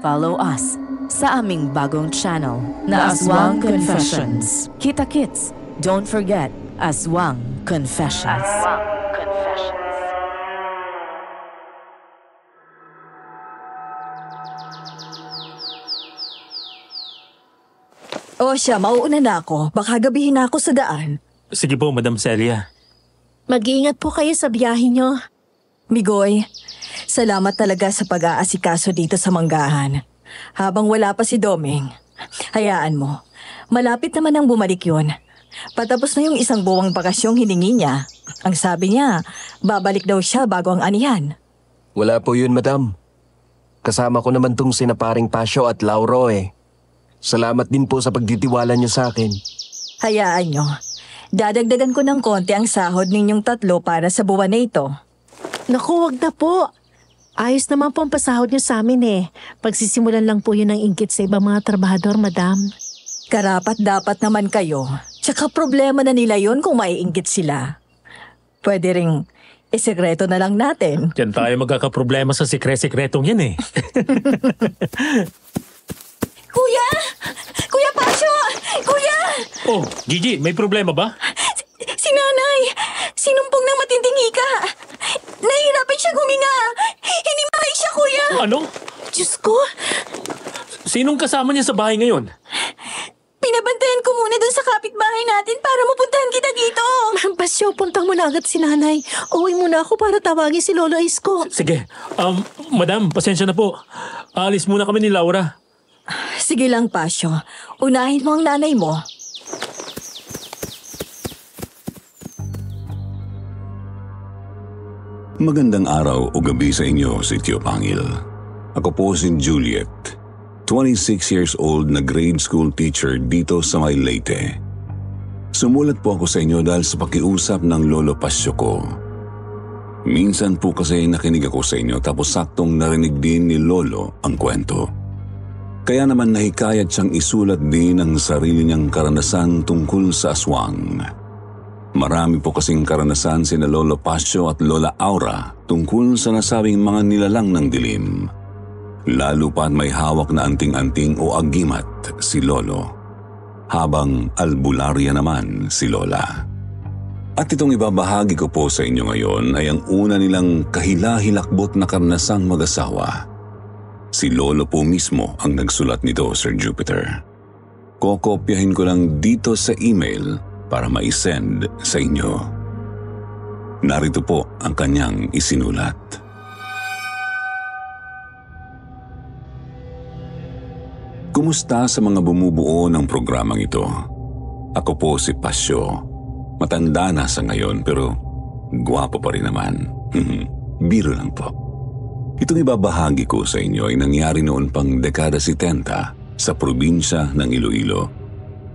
follow us sa aming bagong channel na Aswang Confessions. Kita-kits, don't forget Aswang Confessions. O siya, mauuna na ako. Baka gabihin na ako sa daan. Sige po, Madam Celia. Mag-iingat po kayo sa biyahe nyo. Migoy, salamat talaga sa pag-aasikaso dito sa manggahan. Habang wala pa si Doming, hayaan mo. Malapit naman ang bumalik yun. Patapos na yung isang buwang bakasyong hiningi niya. Ang sabi niya, babalik daw siya bago ang anihan. Wala po yun, Madam. Kasama ko naman tong sinaparing Pasyo at Lauro eh. Salamat din po sa pagtitiwala niyo sa akin. Hayaan niyo. Dadagdagan ko ng konti ang sahod ninyong tatlo para sa buwan na ito. Naku, wag na po. Ayos naman po ang pasahod niyo sa amin eh. Pagsisimulan lang po yun ng inggit sa ibang mga trabahador, madam. Karapat dapat naman kayo. Tsaka problema na nila yun kung maiinggit sila. Pwede ring isekreto na lang natin. Diyan tayo magkakaproblema sa sikre-sikretong yan eh. Kuya! Kuya Pasyo! Kuya! Oh, Gigi, may problema ba? Si nanay! Sinumpong ng matinding hika! Nahihirapan siya huminga! Hinimatay siya, kuya! Ano? Diyos ko! Sinong kasama niya sa bahay ngayon? Pinabantayan ko muna dun sa kapitbahay natin para mapuntahan kita dito! Pasyo, puntang mo na agad si nanay. Uwi muna ako para tawagin si Lolo Isko. Sige, madam, pasensya na po. Alis muna kami ni Laura. Sige lang, Pasyo. Unahin mo ang nanay mo. Magandang araw o gabi sa inyo, si Tio Pangil. Ako po si Juliet, 26 years old na grade school teacher dito sa May Leyte. Sumulat po ako sa inyo dahil sa pakiusap ng Lolo Pasyo ko. Minsan po kasi nakinig ako sa inyo tapos saktong narinig din ni Lolo ang kwento. Kaya naman nahikayat siyang isulat din ang sarili niyang karanasan tungkol sa aswang. Marami po kasing karanasan sina Lolo Pasyo at Lola Aura tungkol sa nasabing mga nilalang ng dilim. Lalo pa at may hawak na anting-anting o agimat si Lolo, habang albularya naman si Lola. At itong ibabahagi ko po sa inyo ngayon ay ang una nilang kahila-hilakbot na karanasang mag-asawa. Si Lolo po mismo ang nagsulat nito, Sir Jupiter. Kokopyahin ko lang dito sa email para ma-send sa inyo. Narito po ang kanyang isinulat. Kumusta sa mga bumubuo ng programang ito? Ako po si Pasyo. Matanda na sa ngayon pero gwapo pa rin naman. Biro lang po. Itong ibabahagi ko sa inyo ay nangyari noon pang dekada 70 sa probinsya ng Iloilo.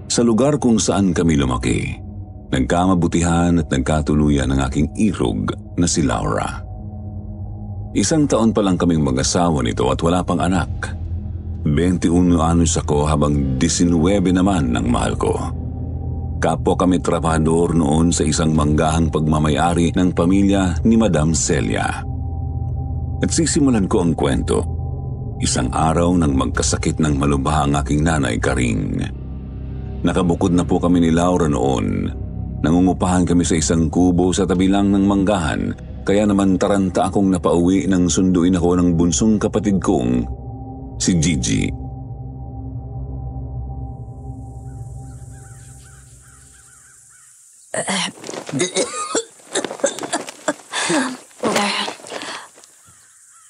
Sa lugar kung saan kami lumaki, nagkamabutihan at nagkatuluyan ng aking irog na si Laura. 1 taon pa lang kaming mag-asawa nito at wala pang anak. 21 anyos ako habang 19 naman ang mahal ko. Kapwa kami trabahador noon sa isang manggahang pagmamayari ng pamilya ni Madam Celia. At sisimulan ko ang kwento. Isang araw nang magkasakit ng malubha ang aking nanay Karing. Nakabukod na po kami ni Laura noon. Nangungupahan kami sa isang kubo sa tabi lang ng manggahan. Kaya naman taranta akong napauwi nang sunduin ako ng bunsong kapatid kong, si Gigi.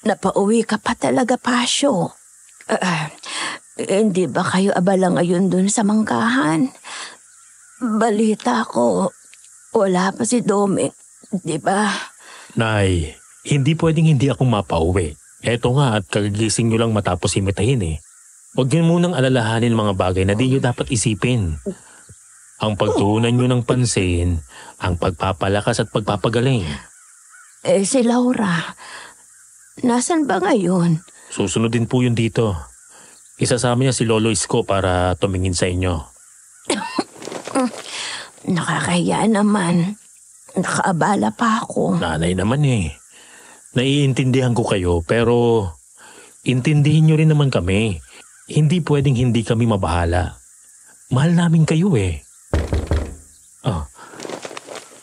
Napauwi ka pa talaga, Pasyo. Hindi ba kayo abala ngayon dun sa manggahan? Balita ko, wala pa si Doming, di ba? Nay, hindi pwedeng hindi ako mapauwi. Eto nga at kagigising nyo lang matapos imitahin eh. Huwag nyo munang alalahanin mga bagay na di nyo dapat isipin. Ang pagtuunan nyo ng pansin, ang pagpapalakas at pagpapagaling. Si Laura, nasan ba ngayon? Susunod din po yun dito. Isasama niya si Lolo Isko para tumingin sa inyo. Nakakahiya naman. Nakaabala pa ako. Nanay naman eh. Naiintindihan ko kayo pero Intindihin nyo rin naman kami. Hindi pwedeng hindi kami mabahala. Mahal namin kayo eh. Oh,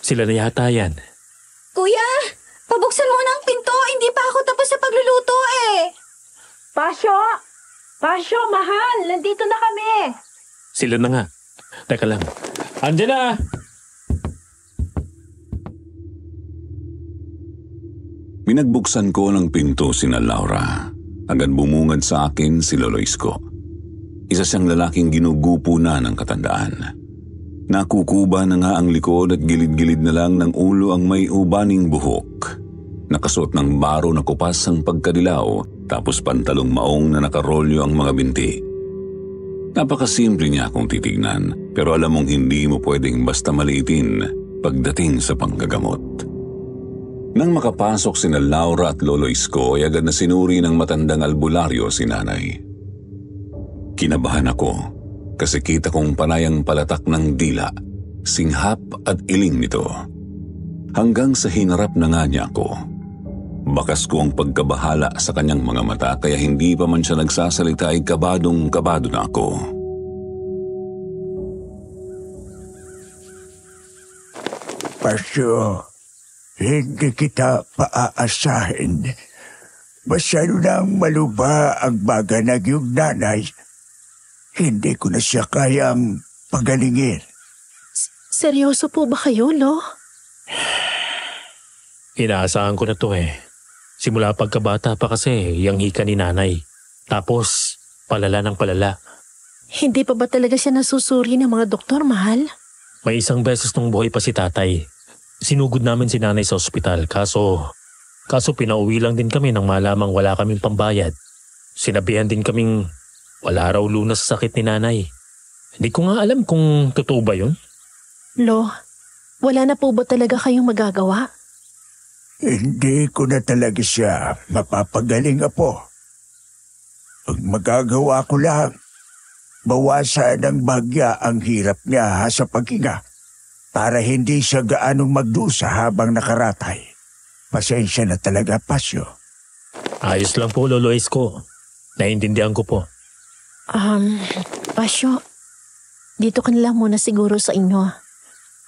sila na yata yan. Kuya, pabuksan mo na ang pinto. Hindi pa ako tapos sa pagluluto eh. Pasyo, mahal, nandito na kami. Sila na nga. Teka lang. Angela! Pinagbuksan ko ng pinto sina Laura. Agad bumungad sa akin si Lolo Isko. Isa siyang lalaking ginugupo na ng katandaan. Nakukuba na nga ang likod at gilid-gilid na lang ng ulo ang may ubaning buhok. Nakasuot ng baro na kupas ang pagkadilaw, tapos pantalong maong na nakarolyo ang mga binti. Napakasimple niya kung titignan, pero alam mong hindi mo pwedeng basta maliitin pagdating sa panggagamot. Nang makapasok sina Laura at Lolo Isko ay agad na sinuri ng matandang albularyo si Nanay. Kinabahan ako kasi kita kong panayang palatak ng dila, singhap at iling nito. Hanggang sa hinarap na nga niya ako. Bakas ko ang pagkabahala sa kanyang mga mata kaya hindi pa man siya nagsasalita ay kabadong-kabado na ako. Pasyo, hindi kita paaasahin. Masyado nang maluba ang baga ng iyong nanay. Hindi ko na siya kayang pagalingin. Seryoso po ba kayo, Lo? Inaasahan ko na to eh. Simula pagkabata pa kasi yung hika ni Nanay. Tapos, palala ng palala. Hindi pa ba talaga siya nasusuri ng mga doktor, mahal? May isang beses nung buhay pa si Tatay. Sinugod namin si Nanay sa ospital kaso pinauwi lang din kami nang malamang wala kaming pambayad. Sinabihan din kaming wala raw lunas sa sakit ni Nanay. Hindi ko nga alam kung totoo ba yun. Lo, wala na po ba talaga kayong magagawa? Hindi ko na talaga siya mapapagaling, Apo. Ang magagawa ko lang, bawasan ng bagya ang hirap niya sa paghinga para hindi siya gaanong magdusa habang nakaratay. Pasensya na talaga, Pasyo. Ayos lang po, Lolo Isko. Naiintindihan ko po. Pasyo, dito ka na lang muna siguro sa inyo.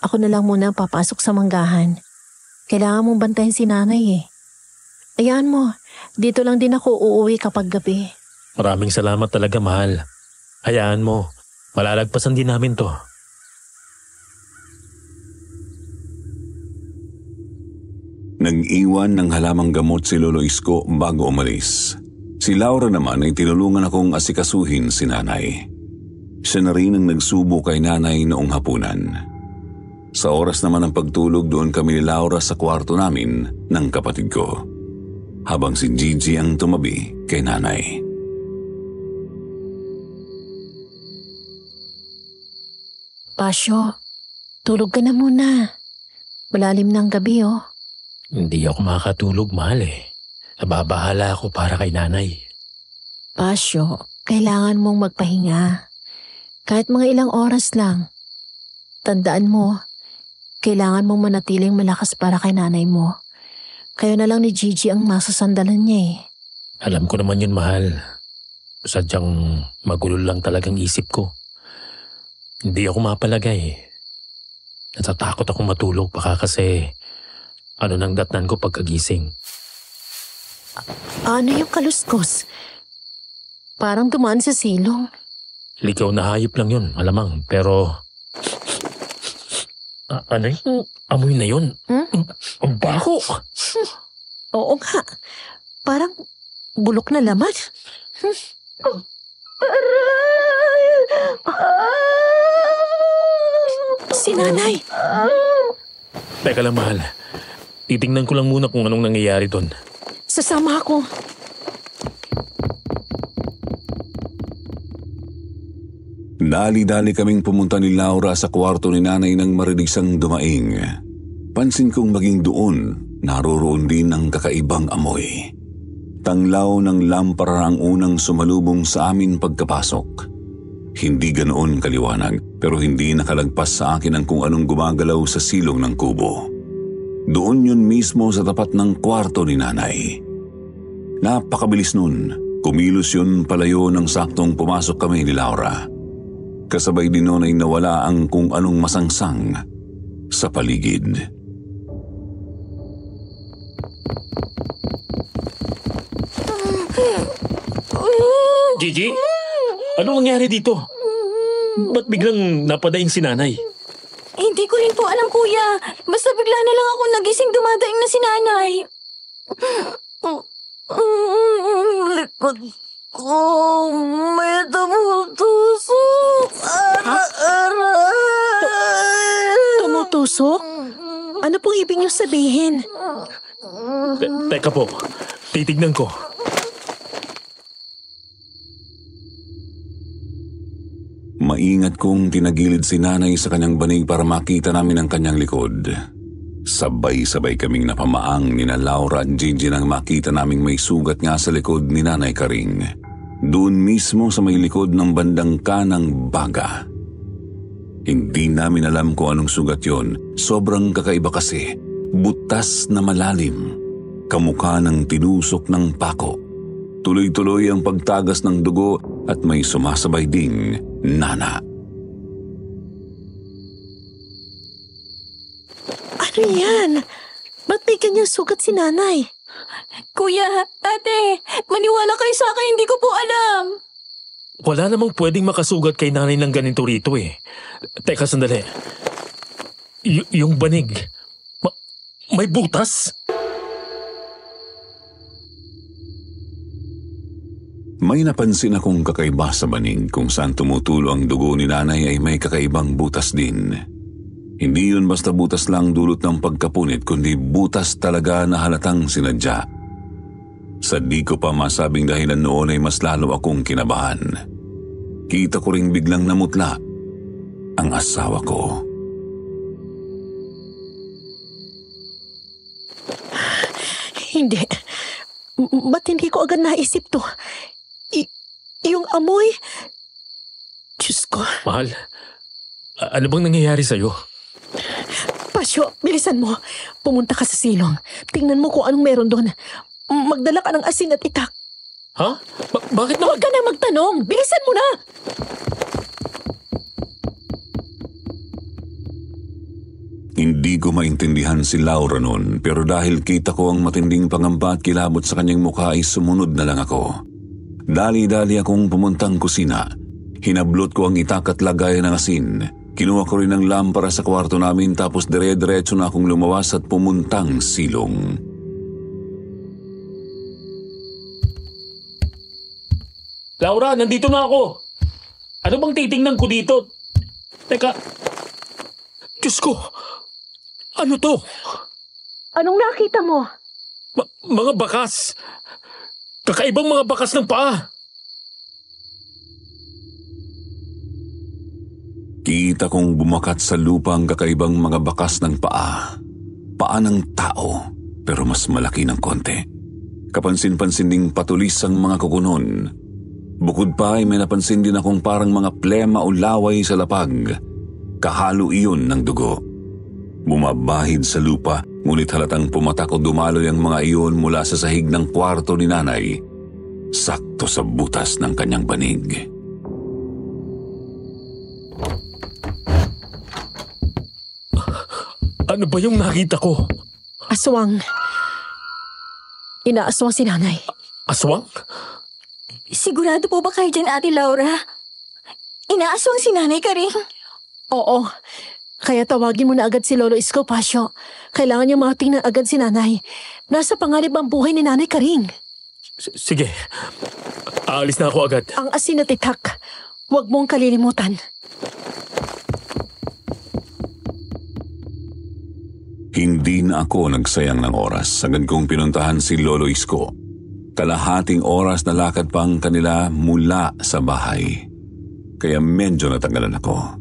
Ako na lang muna papasok sa manggahan. Kailangan mong bantayan si Nanay eh. Ayan mo, dito lang din ako uuwi kapag gabi. Maraming salamat talaga, mahal. Hayaan mo, malalagpasan din namin to. Nag-iwan ng halamang gamot si Lolo Isko bago umalis. Si Laura naman ay tinulungan akong asikasuhin si Nanay. Siya na rin ang nagsubo kay Nanay noong hapunan. Sa oras naman ng pagtulog, doon kami ni Laura sa kwarto namin ng kapatid ko. Habang si Gigi ang tumabi kay Nanay. Pasyo, tulog ka na muna. Malalim na ang gabi oh. Hindi ako makatulog, mahal eh. Nababahala ako para kay Nanay. Pasyo, kailangan mong magpahinga. Kahit mga ilang oras lang. Tandaan mo, kailangan mong manatiling malakas para kay Nanay mo. Kayo na lang ni Gigi ang masasandalan niya eh. Alam ko naman yun, mahal. Sadyang magulo lang talagang isip ko. Hindi ako mapalagay. Natatakot akong matulog baka kasi ano nang datnan ko pagkagising. Ano yung kaluskos? Parang dumaan sa silong. Ligaw na hayop lang yun, alamang. Pero ano yung amoy na yun? Ang baho! Oo nga. Parang bulok na laman. Si Nanay. Teka lang, mahal. Titingnan ko lang muna kung anong nangyayari doon. Sasama ako. Dali-dali kaming pumunta ni Laura sa kwarto ni Nanay nang marinig siyang dumaing. Pansin kong maging doon, naroroon din ang kakaibang amoy. Tanglaw ng lampara ang unang sumalubong sa amin pagkapasok. Hindi ganoon kaliwanag, pero hindi nakalagpas sa akin ang kung anong gumagalaw sa silong ng kubo. Doon yun mismo sa tapat ng kwarto ni Nanay. Napakabilis nun. Kumilos yun palayo ng saktong pumasok kami ni Laura. Kasabay din noon ay nawala ang kung anong masangsang sa paligid. Gigi? Ano nangyari dito? Ba't biglang napadaing si nanay? Hindi ko rin po alam, kuya. Basta bigla na lang ako nagising dumadaing na si nanay. Likod ko, may tumutusok. Tumutusok? Ano pong ibig niyo sabihin? Teka po, titignan ko. Maingat kong tinagilid si nanay sa kanyang banig para makita namin ang kanyang likod. Sabay-sabay kaming napamaang ni na Laura at Gigi nang makita naming may sugat nga sa likod ni Nanay Karing. Doon mismo sa may likod ng bandang kanang baga. Hindi namin alam kung anong sugat yon. Sobrang kakaiba kasi. Butas na malalim. Kamukha ng tinusok ng pako. Tuloy-tuloy ang pagtagas ng dugo at may sumasabay ding nana. Ano yan? Ba't may ganyang sugat si nanay? Kuya, ate, maniwala kayo sa akin, hindi ko po alam. Wala namang pwedeng makasugat kay nanay ng ganito rito eh. Teka, sandali. Yung banig, may butas? May napansin akong kakaiba sa banig kung saan tumutulo ang dugo ni nanay ay may kakaibang butas din. Hindi yun basta butas lang dulot ng pagkapunit kundi butas talaga na halatang sinadya. Sa di ko pa masabing dahilan noon ay mas lalo akong kinabahan. Kita ko ring biglang namutla ang asawa ko. Hindi. Ba't hindi ko agad naisip to? Yung amoy... Diyos ko. Mahal, ano bang nangyayari sa'yo? Pasyo, bilisan mo. Pumunta ka sa silong. Tingnan mo kung anong meron doon. Magdala ka ng asin at itak. Ha? Bakit naman? Huwag ka na magtanong. Bilisan mo na! Hindi ko maintindihan si Laura noon pero dahil kita ko ang matinding pangamba at kilabot sa kanyang mukha ay sumunod na lang ako. Dali-dali akong pumuntang kusina. Hinablot ko ang itak at lagay ng asin. Kinuha ko rin ang lampara sa kwarto namin tapos dire-diretso na akong lumawas at pumuntang silong. Laura, nandito na ako. Ano bang titingnan ko dito? Teka. Diyos ko. Ano to? Anong nakita mo? Mga bakas. Kakaibang mga bakas ng paa. Kita kong bumakat sa lupa ang kakaibang mga bakas ng paa. Paa ng tao, pero mas malaki ng konti. Kapansin-pansin ding patulis ang mga kukunon. Bukod pa ay may napansin din akong parang mga plema o laway sa lapag. Kahalo iyon ng dugo. Bumabahid sa lupa, ngunit halatang pumatak o dumaloy ang mga iyon mula sa sahig ng kwarto ni nanay. Sakto sa butas ng kanyang banig. Ano ba yung nakita ko? Aswang. Inaaswang si nanay. Aswang? Sigurado po ba kayo dyan, Ate Laura? Inaaswang si Nanay Karing? Oo. Kaya tawagin mo na agad si Lolo Isko, Pasyo. Kailangan niya matingnan agad si nanay. Nasa panganib ang buhay ni Nanay Karing. Sige. Aalis na ako agad. Ang asin at itak. Huwag mong kalilimutan. Hindi na ako nagsayang ng oras. Agad kong pinuntahan si Lolo Isko. Kalahating oras na lakad pang kanila mula sa bahay. Kaya medyo natanggalan ako.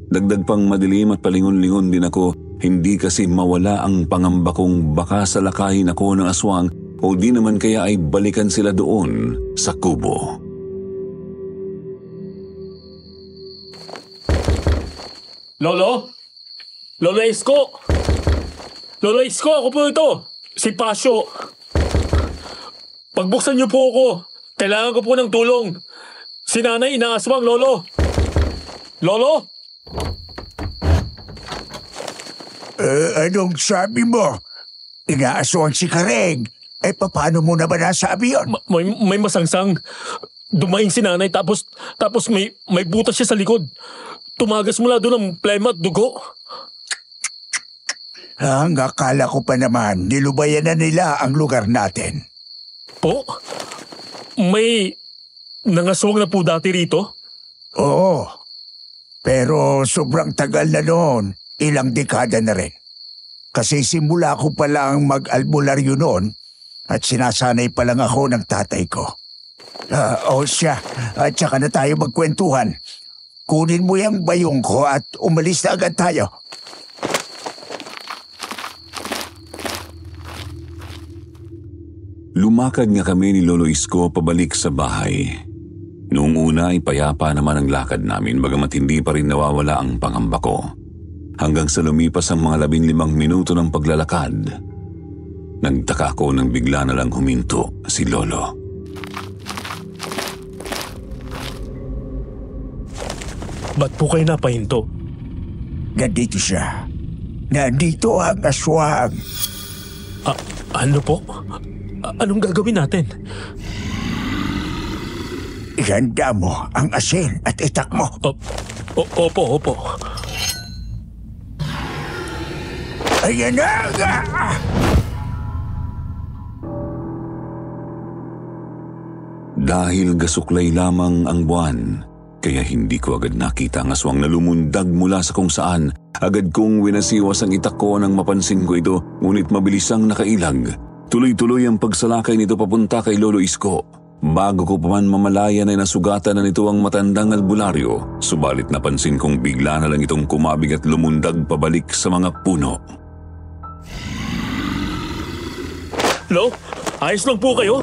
Dagdag pang madilim at palingon-lingon din ako, hindi kasi mawala ang pangamba kong baka salakayin ako ng aswang o di naman kaya ay balikan sila doon sa kubo. Lolo? Lolo Isko? Lolo Isko, ako po ito. Si Pasyo. Pagbuksan niyo po ako. Kailangan ko po ng tulong. Si nanay inaaswang, Lolo. Lolo? Anong sabi mo? Inaaswang si Kareng. Paano mo na ba nasabi yun? May masangsang. Dumaing si nanay tapos may butas siya sa likod. Tumagas mula doon ang plema at dugo. Ang akala ko pa naman, nilubayan na nila ang lugar natin. Po? May nangaswang na po dati rito? Oo. Pero sobrang tagal na noon, ilang dekada na rin. Kasi simula ko pa lang mag-albularyo noon at sinasanay pa lang ako ng tatay ko. Siya, at saka na tayo magkwentuhan. Kunin mo yung bayong ko at umalis na agad tayo. Lumakad nga kami ni Lolo Isko pabalik sa bahay. Noong una ay payapa naman ang lakad namin bagamat hindi pa rin nawawala ang pangamba ko. Hanggang sa lumipas ang mga 15 minuto ng paglalakad, nagtaka ako nang bigla na lang huminto si Lolo. Ba't po kayo napahinto? Nandito siya. Nandito ang aswang. Ano po? Anong gagawin natin? Ihanda mo ang asin at itak mo. Opo. Ayan na nga! Dahil gasuklay lamang ang buwan, kaya hindi ko agad nakita ang aswang na lumundag mula sa kung saan. Agad kong winasiwas ang itak ko nang mapansin ko ito, ngunit mabilis ang nakailag. Tuloy-tuloy ang pagsalakay nito papunta kay Lolo Isko. Bago ko pa man mamalayan ay nasugatan na nito ang matandang albularyo, subalit napansin kong bigla na lang itong kumabig at lumundag pabalik sa mga puno. Lo, ayos lang po kayo?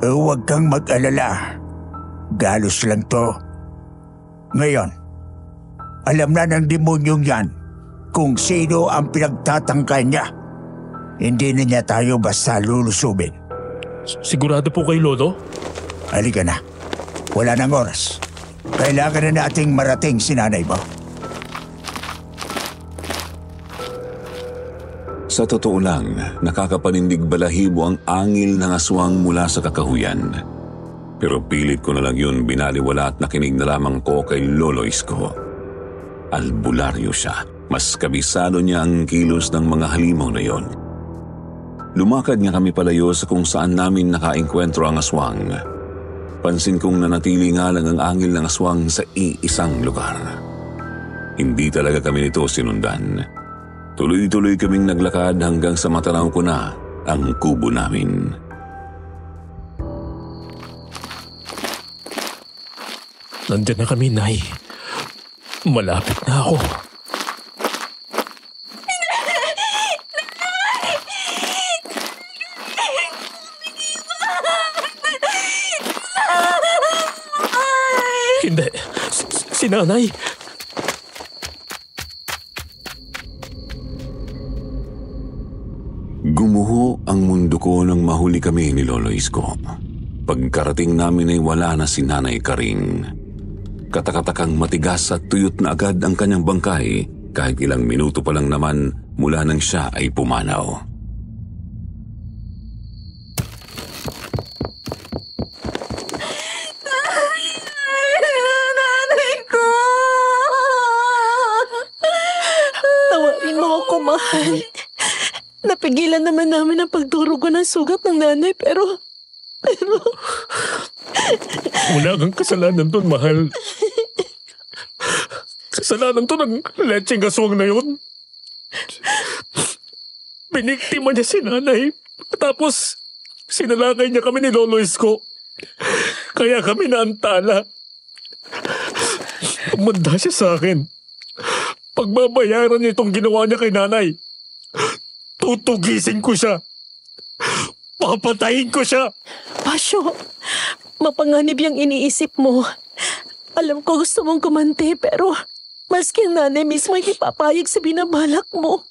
Huwag kang mag-alala. Galos lang to. Ngayon, alam na ng demonyong yan kung sino ang pinagtatangkay niya. Hindi na niya tayo basta lulusubin. Sigurado po kayo, Lolo? Halika na. Wala nang oras. Kailangan na nating marating si nanay mo. Sa totoo lang, nakakapanindig balahibo ang angil ng aswang mula sa kakahuyan. Pero pilit ko na lang yun binaliwala at nakinig na lamang ko kay Lolo Isko. Albularyo siya. Mas kabisado niya ang kilos ng mga halimaw na yon. Lumakad nga kami palayo sa kung saan namin nakaengkwentro ang aswang. Pansin kong nanatili nga lang ang angil ng aswang sa iisang lugar. Hindi talaga kami nito sinundan. Tuloy-tuloy kaming naglakad hanggang sa matanaw ko na ang kubo namin. Nandiyan na kami, Nay. Malapit na ako. Hindi. Si Nanay. Gumuho ang mundo ko nang mahuli kami ni Lolo Isko. Pagkarating namin ay wala na si Nanay Karing. Katakatakang matigas at tuyot na agad ang kanyang bangkay kahit ilang minuto pa lang naman mula nang siya ay pumanaw. Nanay ko! Tawarin mo ako, mahal. Napigilan naman namin ang pagdurugo ng sugat ng nanay, pero... Wala kang kasalanan doon, mahal. Kasalanan to ng lecheng aswang na yun. Biniktima niya si Nanay. Tapos, sinalakay niya kami ni Lolo Isko. Kaya kami naantala. Umanda siya sa akin. Pagbabayaran niya itong ginawa niya kay Nanay. Tutugisin ko siya. Papatayin ko siya. Pasyo, mapanganib yung iniisip mo. Alam ko gusto mong kumante, pero maski ang nanay mismo hindi papayag sa binabalak mo.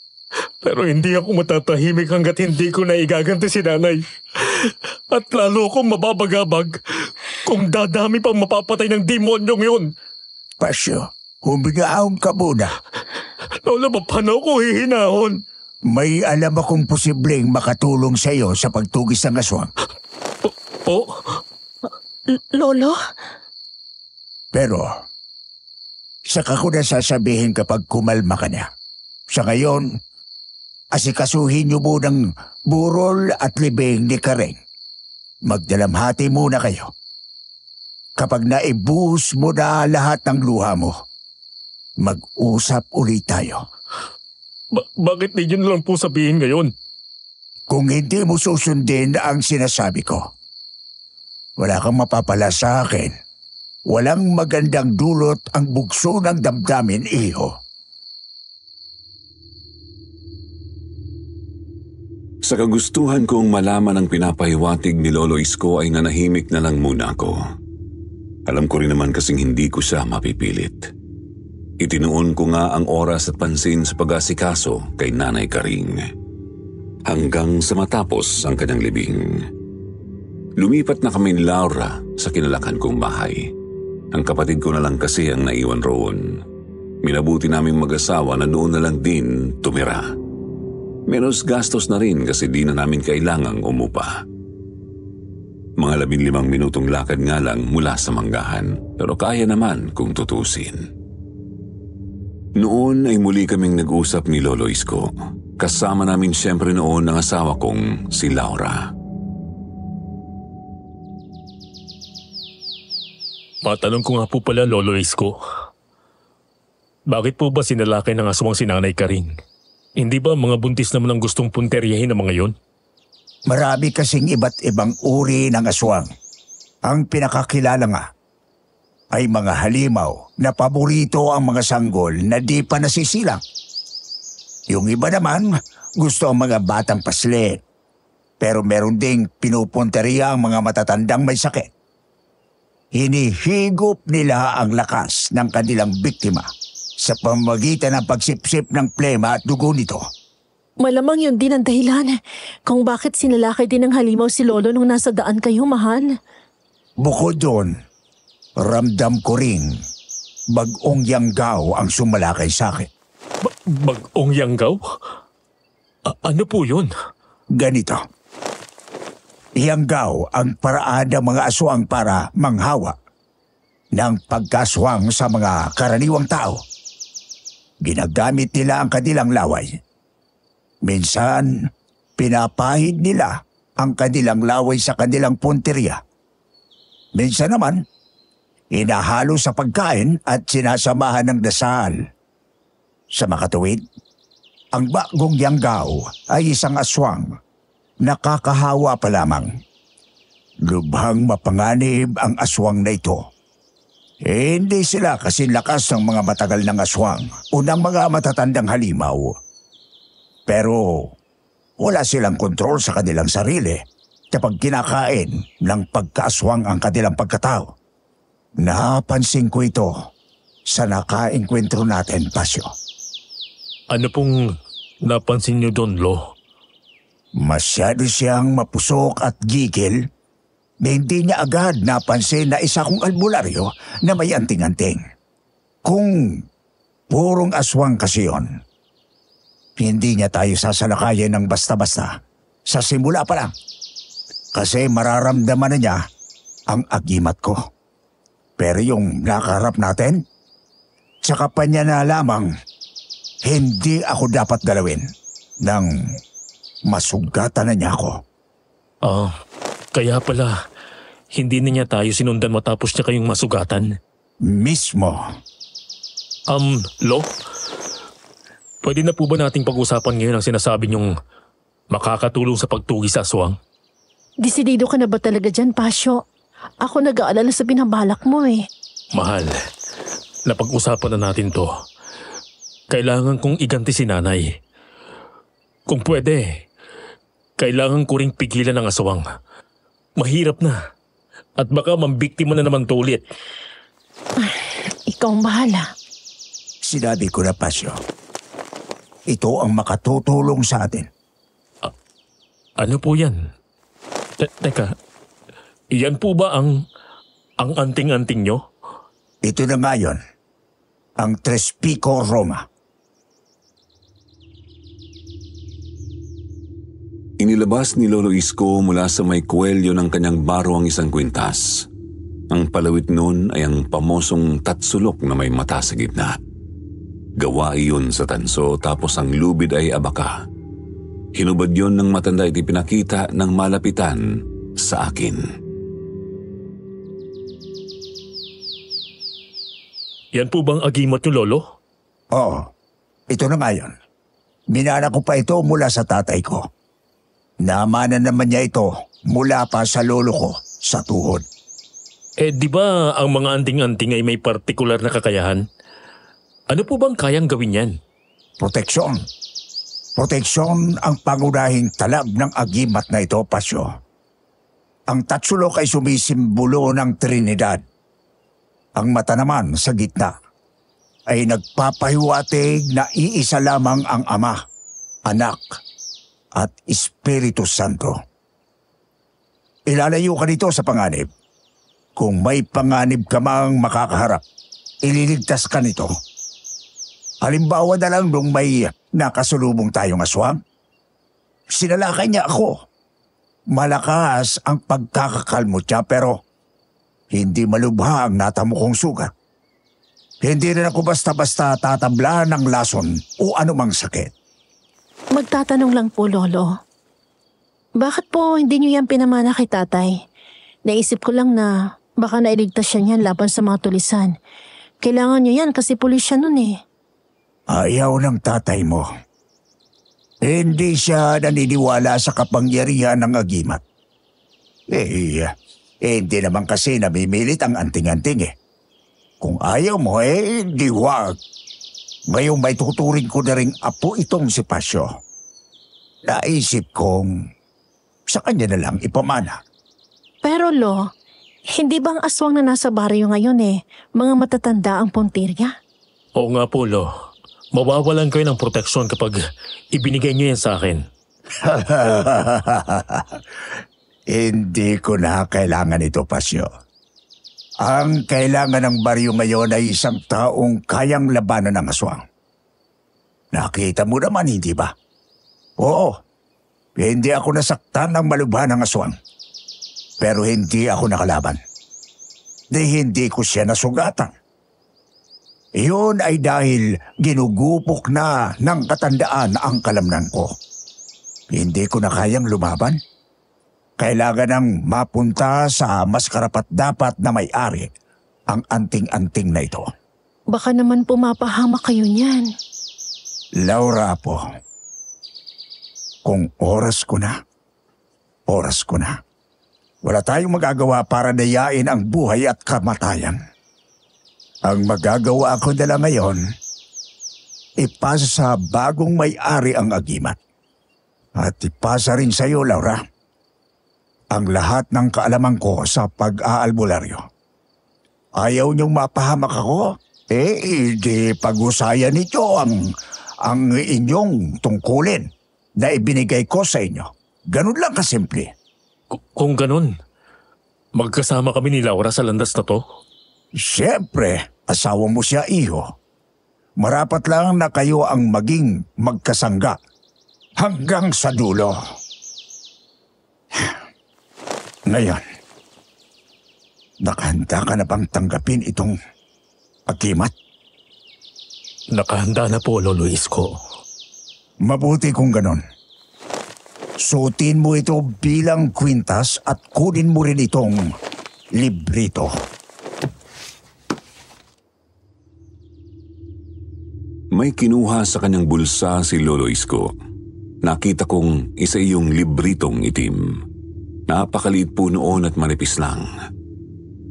Pero hindi ako matatahimik hanggat hindi ko na igaganti si nanay. At lalo akong mababagabag kung dadami pang mapapatay ng demonyong yun. Pasyo, humingaon ka muna. Lolo, paano ko hihinahon? May alam akong posibleng makatulong sa iyo sa pagtugis ng aswang. Po? Lolo? Pero, saka ko na sasabihin kapag kumalma ka na. Sa ngayon, asikasuhin niyo munang burol at libing ni Kareng. Magdalamhati muna kayo. Kapag naibuhos mo na lahat ng luha mo, mag-usap ulit tayo. Bakit di yun lang po sabihin ngayon? Kung hindi mo susundin ang sinasabi ko, wala kang mapapala sa akin. Walang magandang dulot ang bugso ng damdamin, iho. Sa kagustuhan kong malaman ang pinapahiwatig ni Lolo Isko ay nanahimik na lang muna ako. Alam ko rin naman kasing hindi ko siya mapipilit. Itinuon ko nga ang oras at pansin sa pag-asikaso kay Nanay Karing. Hanggang sa matapos ang kanyang libing. Lumipat na kami ni Laura sa kinalakan kong bahay. Ang kapatid ko na lang kasi ang naiwan roon. Minabuti naming mag-asawa na doon na lang din tumira. Menos gastos na rin kasi di na namin kailangang umupa. Mga 15 minutong lakad nga lang mula sa manggahan, pero kaya naman kung tutusin. Noon ay muli kaming nag-usap ni Lolo Isko. Kasama namin siyempre noon ang asawa kong si Laura. Matanong ko nga po pala, Lolo Isko. Bakit po ba sinalakay ng aswang si Nanay Karing? Hindi ba mga buntis naman ang gustong punteryahin ng mga yon? Marami kasing iba't ibang uri ng aswang. Ang pinakakilala nga ay mga halimaw na paborito ang mga sanggol na di pa nasisilang. Yung iba naman gusto ang mga batang paslit. Pero meron ding pinupunteriya ang mga matatandang may sakit. Hinihigop nila ang lakas ng kanilang biktima sa pamamagitan ng pagsipsip ng plema at dugo nito. Malamang yun din ang dahilan kung bakit sinalakay din ng halimaw si Lolo nung nasa daan kayo, mahal. Bukod doon, ramdam ko ring bagong yanggaw ang sumalakay sa akin. Bagong yanggaw? Ano po yun? Ganito. Yanggaw ang paraan ng mga aswang para manghawa ng pagkaswang sa mga karaniwang tao. Ginagamit nila ang kanilang laway. Minsan, pinapahid nila ang kanilang laway sa kanilang punteriya. Minsan naman, inahalo sa pagkain at sinasamahan ng dasal. Sa makatuwid, ang bagong yanggaw ay isang aswang. Nakakahawa pa lamang. Lubhang mapanganib ang aswang na ito. Hindi sila kasi lakas ng mga matagal ng aswang o ng mga matatandang halimaw. Pero wala silang kontrol sa kanilang sarili kapag kinakain ng pagkaaswang ang kanilang pagkatao. Napansin ko ito sa nakaengkwentro natin, Pasyo. Ano pong napansin niyo doon, Lo? Masyado siyang mapusok at gigil na hindi niya agad napansin na isa kong albularyo na may anting-anting. Kung purong aswang kasi yun, hindi niya tayo sasalakayin ng basta-basta sa simula pa lang. Kasi mararamdaman na niya ang agimat ko. Pero yung nakaharap natin, tsaka pa niya na lamang hindi ako dapat galawin nang masugatan na niya ako. Kaya pala, hindi na niya tayo sinundan matapos niya kayong masugatan? Mismo. Lo? Pwede na po ba nating pag-usapan ngayon ang sinasabi niyong makakatulong sa pagtugi sa aswang? Desidido ka na ba talaga dyan, Pasyo? Ako nag-aalala sa binabalak mo eh. Mahal, napag-usapan na natin to. Kailangan kong iganti si nanay. Kung pwede, kailangan ko ring pigilan ang aswang. Mahirap na. At baka mambiktima na naman to ulit. Ikaw ang bahala. Sinabi ko na, Pasyo. ito ang makatutulong sa atin. Ano po yan? Teka, yan po ba ang anting-anting nyo? Ito na nga yun, ang Tres Pico Roma. Inilabas ni Lolo Isko mula sa may kuwelyo ng kanyang baro ang isang kwintas. Ang palawit nun ay ang pamosong tatsulok na may mata sa gitna. Gawa iyon sa tanso tapos ang lubid ay abaka. Hinubad yun ng matanda at ipinakita ng malapitan sa akin. Yan po bang agimat nyo, Lolo? Oo, ito na nga yun. Minana ko pa ito mula sa tatay ko. Naamanan naman niya ito mula pa sa lolo ko sa tuhod. Di ba ang mga anting-anting ay may partikular na kakayahan? Ano po bang kayang gawin yan? Proteksyon. Proteksyon ang pangunahing talab ng agimat na ito, Pasyo. Ang tatsulok ay sumisimbolo ng Trinidad. Ang mata naman sa gitna ay nagpapahiwatig na iisa lamang ang Ama, Anak, at Espiritu Santo. Ilalayo ka dito sa panganib. Kung may panganib ka mang makakaharap, ililigtas ka nito. Halimbawa na lang nung may nakasulubong tayong aswang. Sinalakay niya ako. Malakas ang pagkakakalmot niya pero hindi malubha ang natamo kong sugat. Hindi rin ako basta-basta tatabla ng lason o anumang sakit. Magtatanong lang po, Lolo. Bakit po hindi niyo yan pinamana kay tatay? Naisip ko lang na baka nailigtas siya niyan laban sa mga tulisan. Kailangan niyo yan kasi pulis siya nun eh. Ayaw ng tatay mo. Hindi siya naniniwala sa kapangyarihan ng agimat. Hindi naman kasi namimilit ang anting-anting eh. Kung ayaw mo di wag. Ngayong may tuturing ko na ring apo itong si Pasyo. Naisip kong sa kanya na lang ipamana. Pero Lo, hindi bang aswang na nasa baryo ngayon mga matatanda ang puntirya? Oo nga po, Lo. Mawawalan kayo ng proteksyon kapag ibinigay niyo yan sa akin. Hindi ko na kailangan ito, Pasyo. Ang kailangan ng baryo ngayon ay isang taong kayang labanan ng aswang. Nakita mo naman, hindi ba? Oo, hindi ako nasaktan ng malubha ng aswang. Pero hindi ako nakalaban. Hindi ko siya nasugatan. Iyon ay dahil ginugupok na ng katandaan ang kalamnan ko. Hindi ko na kayang lumaban. Kailangan nang mapunta sa mas karapat-dapat na may-ari ang anting-anting na ito. Baka naman pumapahamak kayo niyan. Laura po, kung oras ko na. Wala tayong magagawa para dayain ang buhay at kamatayan. Ang magagawa ko na lang ngayon, ipasa sa bagong may-ari ang agimat. At ipasa rin sa iyo, Laura, ang lahat ng kaalaman ko sa pag-aalbularyo. Ayaw niyong mapahamak ako? Di pag-usayan nito ang inyong tungkulin na ibinigay ko sa inyo. Ganun lang kasimple. Kung ganun, magkasama kami ni Laura sa landas na to? Siyempre, asawa mo siya, iho. Marapat lang na kayo ang maging magkasangga hanggang sa dulo. Ngayon, nakahanda ka na bang tanggapin itong agimat? Nakahanda na po, Lolo Isko. Mabuti kung ganon. Suotin mo ito bilang kwintas at kunin mo rin itong librito. May kinuha sa kanyang bulsa si Lolo Isko. Nakita kong isa iyong libritong itim. Napakaliit po noon at manipis lang.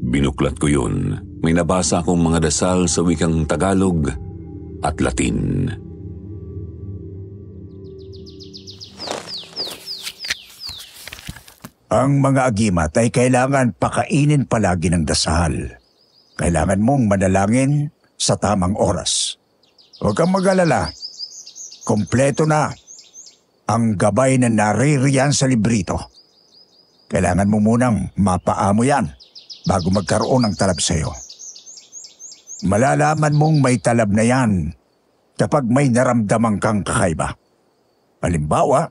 Binuklat ko yun. May nabasa akong mga dasal sa wikang Tagalog at Latin. Ang mga agimat ay kailangan pakainin palagi ng dasal. Kailangan mong manalangin sa tamang oras. Huwag kang mag-alala. kompleto na ang gabay na naririyan sa librito. Kailangan mo munang mapaamo yan bago magkaroon ng talab sa'yo. Malalaman mong may talab na yan kapag may naramdaman kang kakaiba. Halimbawa,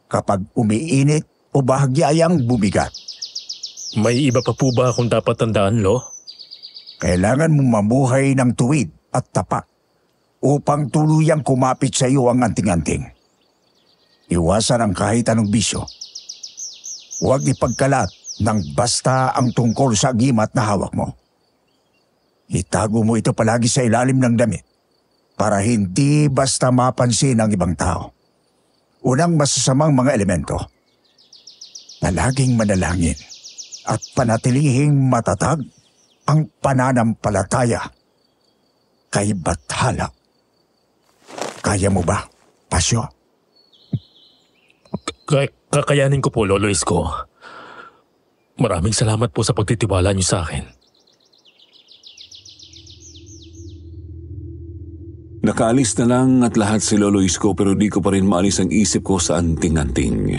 kapag umiinit o bahagyayang bumigat. May iba pa po ba akong dapat tandaan, Lo? Kailangan mong mamuhay ng tuwid at tapat upang tuluyang kumapit sa iyo ang anting-anting. Iwasan ang kahit anong bisyo. Huwag ipagkalat ng basta ang tungkol sa agimat na hawak mo. Itago mo ito palagi sa ilalim ng damit para hindi basta mapansin ng ibang tao. Unang masasamang mga elemento. Palaging manalangin at panatilihing matatag ang pananampalataya kay Bathala. Kaya mo ba, Pasyo? Kakayanin ko po, Lolo Isko. Maraming salamat po sa pagtitiwala niyo sa akin. Nakaalis na lang at lahat si Lolo Isko pero di ko pa rin maalis ang isip ko sa anting-anting.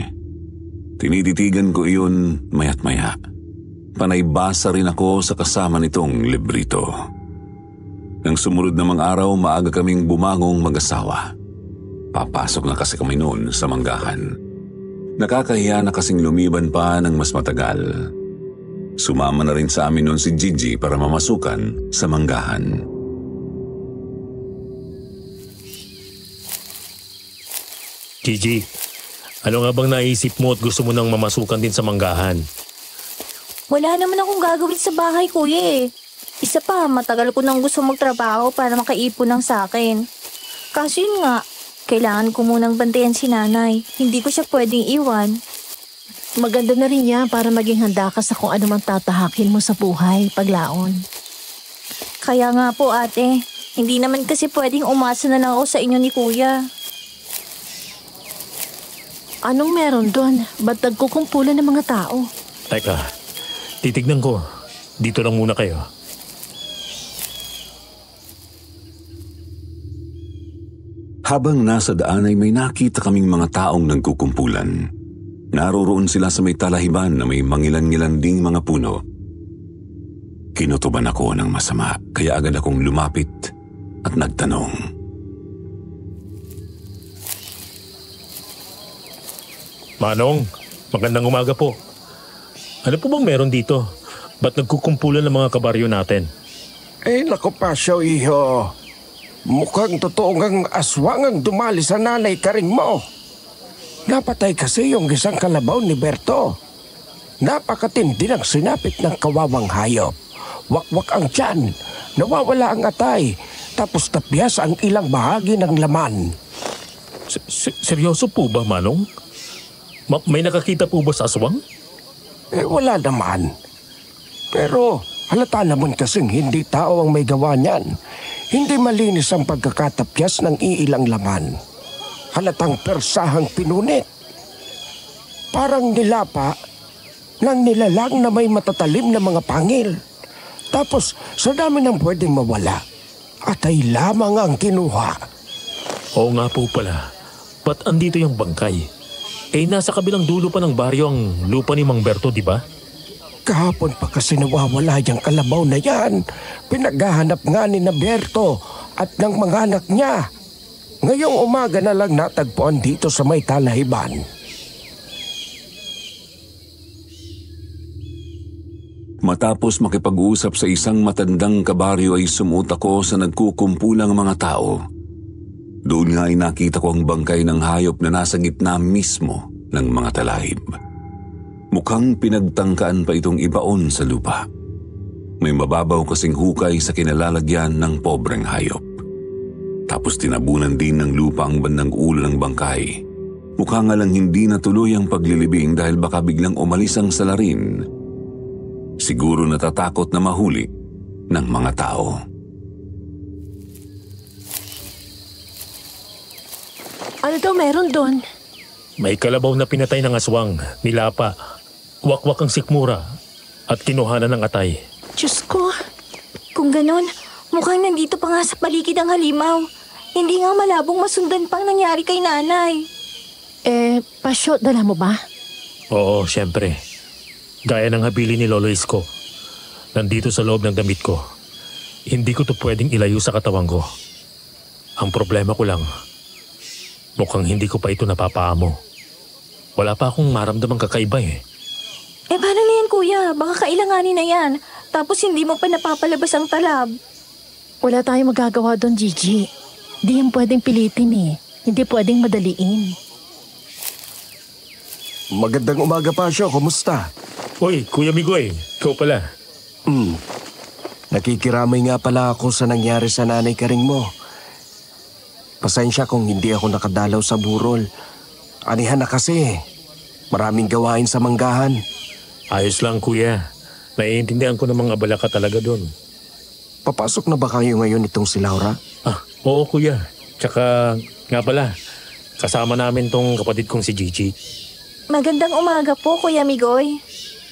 Tinititigan ko iyon maya't maya. Panaybasa rin ako sa kasama nitong librito. Nang sumunod namang araw, maaga kaming bumangong mag-asawa. Papasok na kasi kami noon sa manggahan. Nakakahiya na kasing lumiban pa ng mas matagal. Sumama na rin sa amin noon si Gigi para mamasukan sa manggahan. Gigi, ano nga bang naisip mo at gusto mo nang mamasukan din sa manggahan? Wala naman akong gagawin sa bahay, kuya eh. Isa pa, matagal ko nang gusto magtrabaho para makaipon ng sakin. Kaso yun nga, kailangan ko munang bantayan si nanay. Hindi ko siya pwedeng iwan. Maganda na rin yan para maging handa ka sa kung ano mang tatahakin mo sa buhay paglaon. Kaya nga po ate, hindi naman kasi pwedeng umasa na lang ako sa inyo ni kuya. Anong meron doon? Ba't nagkukumpulan ng mga tao? Teka, titignan ko. Dito lang muna kayo. Habang nasa daan ay may nakita kaming mga taong nagkukumpulan. Naroroon sila sa may talahiban na may mangilan-ngilan ding mga puno. Kinutuban ako ng masama kaya agad akong lumapit at nagtanong. Manong, magandang umaga po. Ano po bang meron dito? Ba't nagkukumpulan ng mga kabaryo natin? Naku Pasyo, iho. Mukhang totoo ngang aswang ang dumali sa nanay karing mo. Napatay kasi yung isang kalabaw ni Berto. Napakatindi ng sinapit ng kawawang hayop. Wakwak ang tiyan, nawawala ang atay, tapos tapyas ang ilang bahagi ng laman. Seryoso po ba, Manong? May nakakita po ba sa aswang? Wala naman. Pero halata naman kasing hindi tao ang may gawa niyan. Hindi malinis ang pagkakatapyas ng iilang laman. Halatang persahang pinunit. Parang nilapa ng nilalang na may matatalim na mga pangil. Tapos sa dami ng pwedeng mawala, atay lamang ang kinuha. Oo nga po pala. Ba't andito yung bangkay? Nasa kabilang dulo pa ng baryo ang lupa ni Mang Berto, di ba? Kahapon pa kasi nawawala yung kalabaw na yan. Pinaghahanap nga ni na Berto at ng mga anak niya. Ngayong umaga na lang natagpuan dito sa may talahiban. Matapos makipag-usap sa isang matandang kabaryo ay sumuot ako sa nagkukumpulang mga tao. Doon nga ay nakita ko ang bangkay ng hayop na nasa gitna mismo ng mga talahib. Mukhang pinagtangkaan pa itong ibaon sa lupa. May mababaw kasing hukay sa kinalalagyan ng pobreng hayop. Tapos tinabunan din ng lupa ang bandang ulo ng bangkay. Mukha nga lang hindi natuloy ang paglilibing dahil baka biglang umalis ang salarin. Siguro natatakot na mahuli ng mga tao. Ano daw meron doon? May kalabaw na pinatay ng aswang, nilapa. Wakwak ang sikmura at kinuhanan ng atay. Diyos ko. Kung ganon, mukhang nandito pa nga sa paligid ang halimaw. Hindi nga malabong masundan pang nangyari kay nanay. Pasyo, dala mo ba? Oo, syempre. Gaya ng habili ni Lolo Isko. Nandito sa loob ng damit ko. Hindi ko to pwedeng ilayo sa katawan ko. Ang problema ko lang, mukhang hindi ko pa ito napapaamo. Wala pa akong maramdamang kakaiba eh. Paano na yan, kuya? Baka kailanganin na yan. Tapos hindi mo pa napapalabas ang talab. Wala tayong magagawa doon, Gigi. Di yan pwedeng pilitin eh. Hindi pwedeng madaliin. Magandang umaga, Pasyo. Kumusta? Uy, Kuya Migoy, ikaw pala. Nakikiramay nga pala ako sa nangyari sa nanay Karing mo. Pasensya kung hindi ako nakadalaw sa burol. Anihan na kasi. Maraming gawain sa manggahan. Ayos lang, Kuya. Naiintindihan ko namang abala ka talaga doon. Papasok na ba kayo ngayon itong si Laura? Oo, Kuya. Tsaka, nga pala, kasama namin tong kapatid kong si Gigi. Magandang umaga po, Kuya Migoy.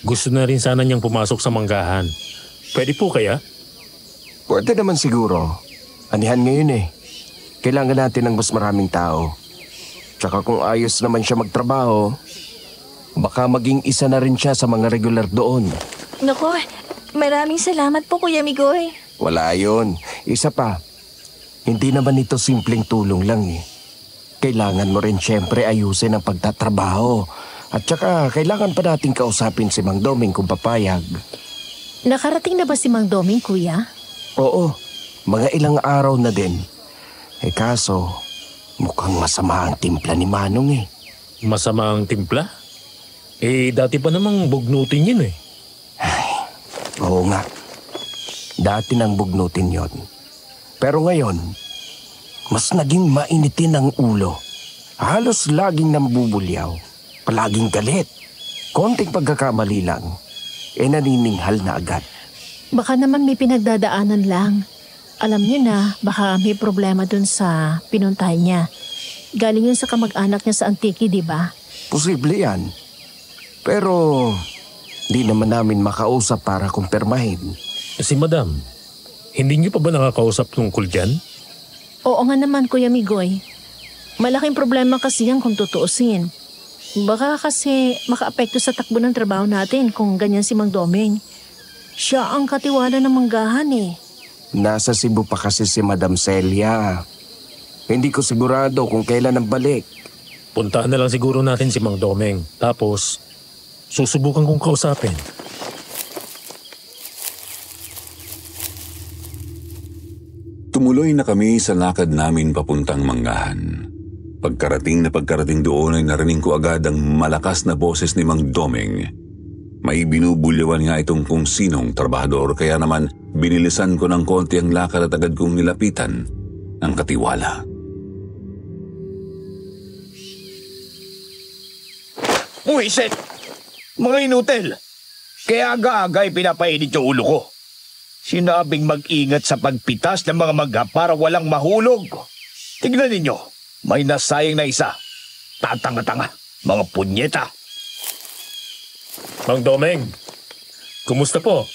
Gusto na rin sana niyang pumasok sa manggahan. Pwede po kaya? Pwede naman siguro. Anihan ngayon eh. Kailangan natin ng mas maraming tao. Tsaka kung ayos naman siya magtrabaho, baka maging isa na rin siya sa mga regular doon. Naku, maraming salamat po, Kuya Migoy. Wala yun. Isa pa, hindi naman ito simpleng tulong lang eh. Kailangan mo rin siyempre ayusin ang pagtatrabaho. At tsaka kailangan pa nating kausapin si Mang Doming kung papayag. Nakarating na ba si Mang Doming, Kuya? Oo, mga ilang araw na din. Kaso, mukhang masama ang timpla ni Manong eh. Masama ang timpla? Dati pa namang bugnutin yun eh. Oo nga. Dati nang bugnutin yon. Pero ngayon, mas naging mainitin ang ulo. Halos laging nambubulyaw. Palaging galit. Konting pagkakamali lang. Nanininghal na agad. Baka naman may pinagdadaanan lang. Alam niyo na, baka may problema dun sa pinuntahan niya. Galing yun sa kamag-anak niya sa Antique, di ba? Posible yan. Pero, di naman namin makausap para kumpirmahin. Si Madam, hindi niyo pa ba nakakausap tungkol dyan? Oo nga naman, Kuya Migoy. Malaking problema kasi yan kung tutuusin. Baka kasi makaapekto sa takbo ng trabaho natin kung ganyan si Mang Doming. Siya ang katiwala ng manggahan eh. Nasa Cebu pa kasi si Madam Celia. Hindi ko sigurado kung kailan ang balik. Puntahan na lang siguro natin si Mang Doming. Tapos, susubukan kong kausapin. Tumuloy na kami sa lakad namin papuntang manggahan. Pagkarating doon ay narinig ko agad ang malakas na boses ni Mang Doming. May binubulyawan nga itong kung sinong trabahador kaya naman binilisan ko ng konti ang lakad at agad kong nilapitan ng katiwala. Uwisit! Mga inutil! Kaya aga-aga ay pinapainit yung ulo ko. Sinabing mag-ingat sa pagpitas ng mga mangga para walang mahulog. Tignan ninyo, may nasayang na isa. Tatanga-tanga, mga punyeta. Mang Doming, kumusta po?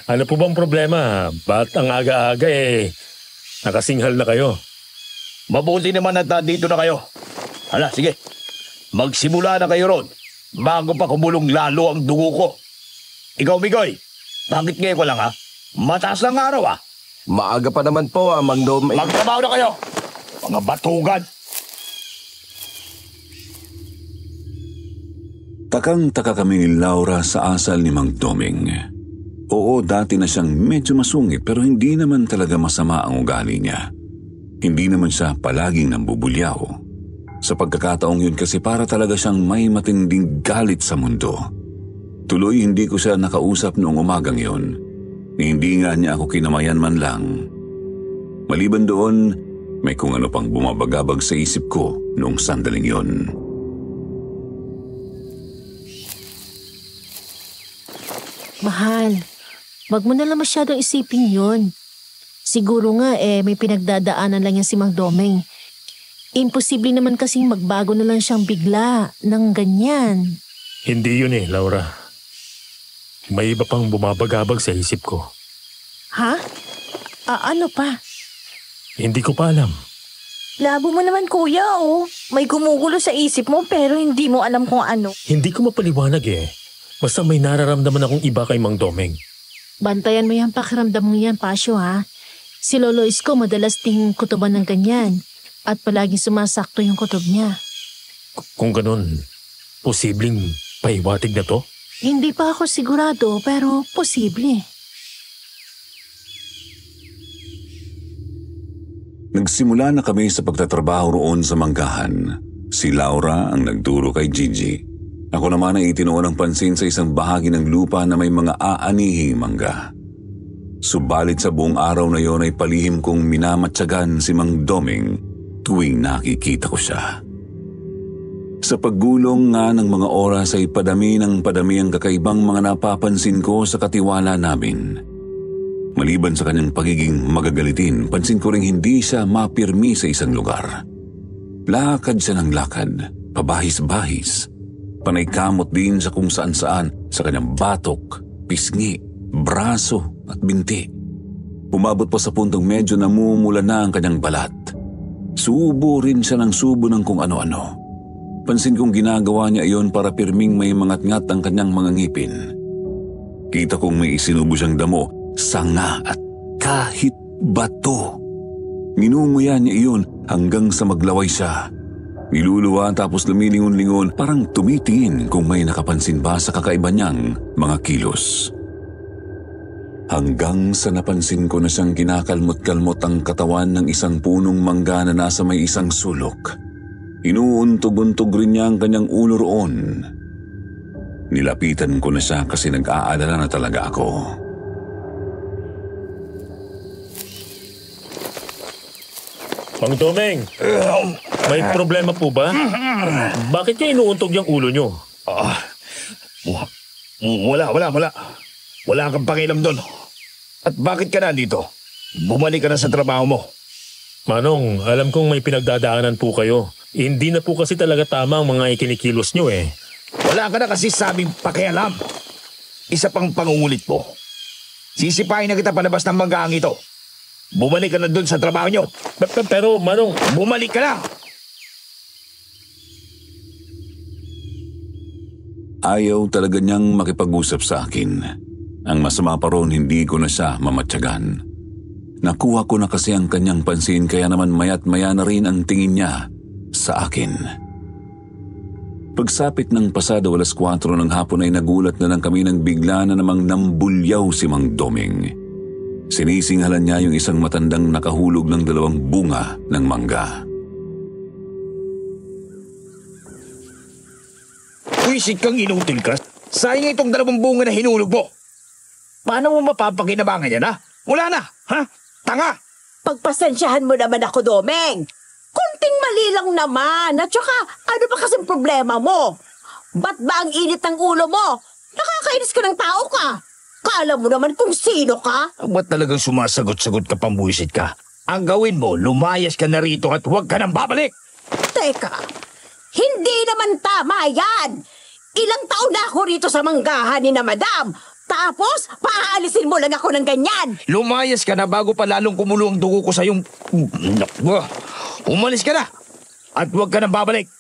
Ano po bang problema? Ba't ang aga-aga nakasinghal na kayo? Mabuti naman at nandito na kayo. Hala, sige. Magsimula na kayo ron bago pa kumulong lalo ang dugo ko. Ikaw, Migoy, bakit ngayon ko lang ha? Mataas ang araw. Maaga pa naman po, Mang Doming. Magtrabaho na kayo, mga batugan. Takang-taka kami ni Laura sa asal ni Mang Doming. Oo, dati na siyang medyo masungit pero hindi naman talaga masama ang ugali niya. Hindi naman siya palaging nambubulyaw. Sa pagkakataong yun kasi para talaga siyang may matinding galit sa mundo. Tuloy hindi ko siya nakausap noong umagang yun. Hindi nga niya ako kinamayan man lang. Maliban doon, may kung ano pang bumabagabag sa isip ko noong sandaling yun. Mahal, wag mo na lang masyadong isipin yun. Siguro nga may pinagdadaanan lang yan si Mang Doming. Imposible naman kasing magbago na lang siyang bigla ng ganyan. Hindi yun Laura. May iba pang bumabagabag sa isip ko. Ha? Ano pa? Hindi ko pa alam. Labo mo naman kuya oh. May gumugulo sa isip mo pero hindi mo alam kung ano. Hindi ko mapaliwanag eh. Basta may nararamdaman akong iba kay Mang Domeng. Bantayan mo yung pakiramdam mo yan, Pasyo, ha? Si Lolo Isko madalas ding kutuban ng ganyan. At palaging sumasakto yung kutob niya. Kung ganun, posibleng pahiwatig na to? Hindi pa ako sigurado pero posible. Nagsimula na kami sa pagtatrabaho roon sa manggahan. Si Laura ang nagturo kay Gigi. Ako naman ay itinuon ng pansin sa isang bahagi ng lupa na may mga aanihing mangga. Subalit sa buong araw na yon ay palihim kong minamatsagan si Mang Domeng tuwing nakikita ko siya. Sa paggulong nga ng mga oras ay padami ng padami ang kakaibang mga napapansin ko sa katiwala namin. Maliban sa kanyang pagiging magagalitin, pansin ko ring hindi siya mapirmi sa isang lugar. Lakad siya ng lakad, pabahis-bahis. Panay kamot din sa kung saan-saan sa kanyang batok, pisngi, braso at binti. Umabot pa sa puntong medyo namumula na ang kanyang balat. Subo rin siya ng subo ng kung ano-ano. Pansin kong ginagawa niya iyon para pirming may mangat-ngat ang kanyang mga ngipin. Kita kong may isinubo siyang damo, sanga at kahit bato. Minunguya niya iyon hanggang sa maglaway siya. Niluluwa tapos lumilingon-lingon parang tumitingin kung may nakapansin ba sa kakaiba niyang mga kilos. Hanggang sa napansin ko na siyang kinakalmot-kalmot ang katawan ng isang punong mangga na nasa may isang sulok. Inuuntog-untog rin niya ang kanyang ulo roon. Nilapitan ko na siya kasi nag-aalala na talaga ako. Mang Domeng, may problema po ba? Bakit niya inuuntog yung ulo niyo? Wala. Wala kang pakialam doon. At bakit ka nandito? Bumalik ka na sa trabaho mo. Manong, alam kong may pinagdadaanan po kayo. Hindi na po kasi talaga tama ang mga ikinikilos niyo eh. Wala ka na kasi sabing pakialam. Isa pang pangungulit mo. Sisipahin na kita palabas ng manggaang ito. Bumalik ka na doon sa trabaho niyo. Pero, Manong... Bumalik ka na! Ayaw talaga niyang makipag-usap sa akin. Ang masama pa roon, hindi ko na siya mamatyagan. Nakuha ko na kasi ang kanyang pansin kaya naman maya't maya na rin ang tingin niya sa akin. Pagsapit ng pasado 4:00 ng hapon ay nagulat na lang kami nang bigla na namang nambulyaw si Mang Domeng. Sinisinghalan niya yung isang matandang nakahulog ng 2 bunga ng mangga. Wisit kang inutil ka. Sayang itong 2 bunga na hinulog mo. Paano mo mapapakinabangan yan, ha? Wala na, ha? Tanga! Pagpasensyahan mo naman ako, Domeng. Kunting mali lang naman. At saka, ano ba kasing problema mo? Ba't ba ang init ng ulo mo? Nakakainis ka ng tao ka. Kala mo naman kung sino ka? Ba't talagang sumasagot-sagot ka pambuisit ka? Ang gawin mo, lumayas ka na rito at huwag ka nang babalik. Teka, hindi naman tama yan. Ilang taon na ako rito sa manggahan ni na Madam. Tapos, paaalisin mo lang ako ng ganyan. Lumayas ka na bago pa lalong kumulo ang dugo ko sa iyong... Umalis ka na at huwag ka nang babalik.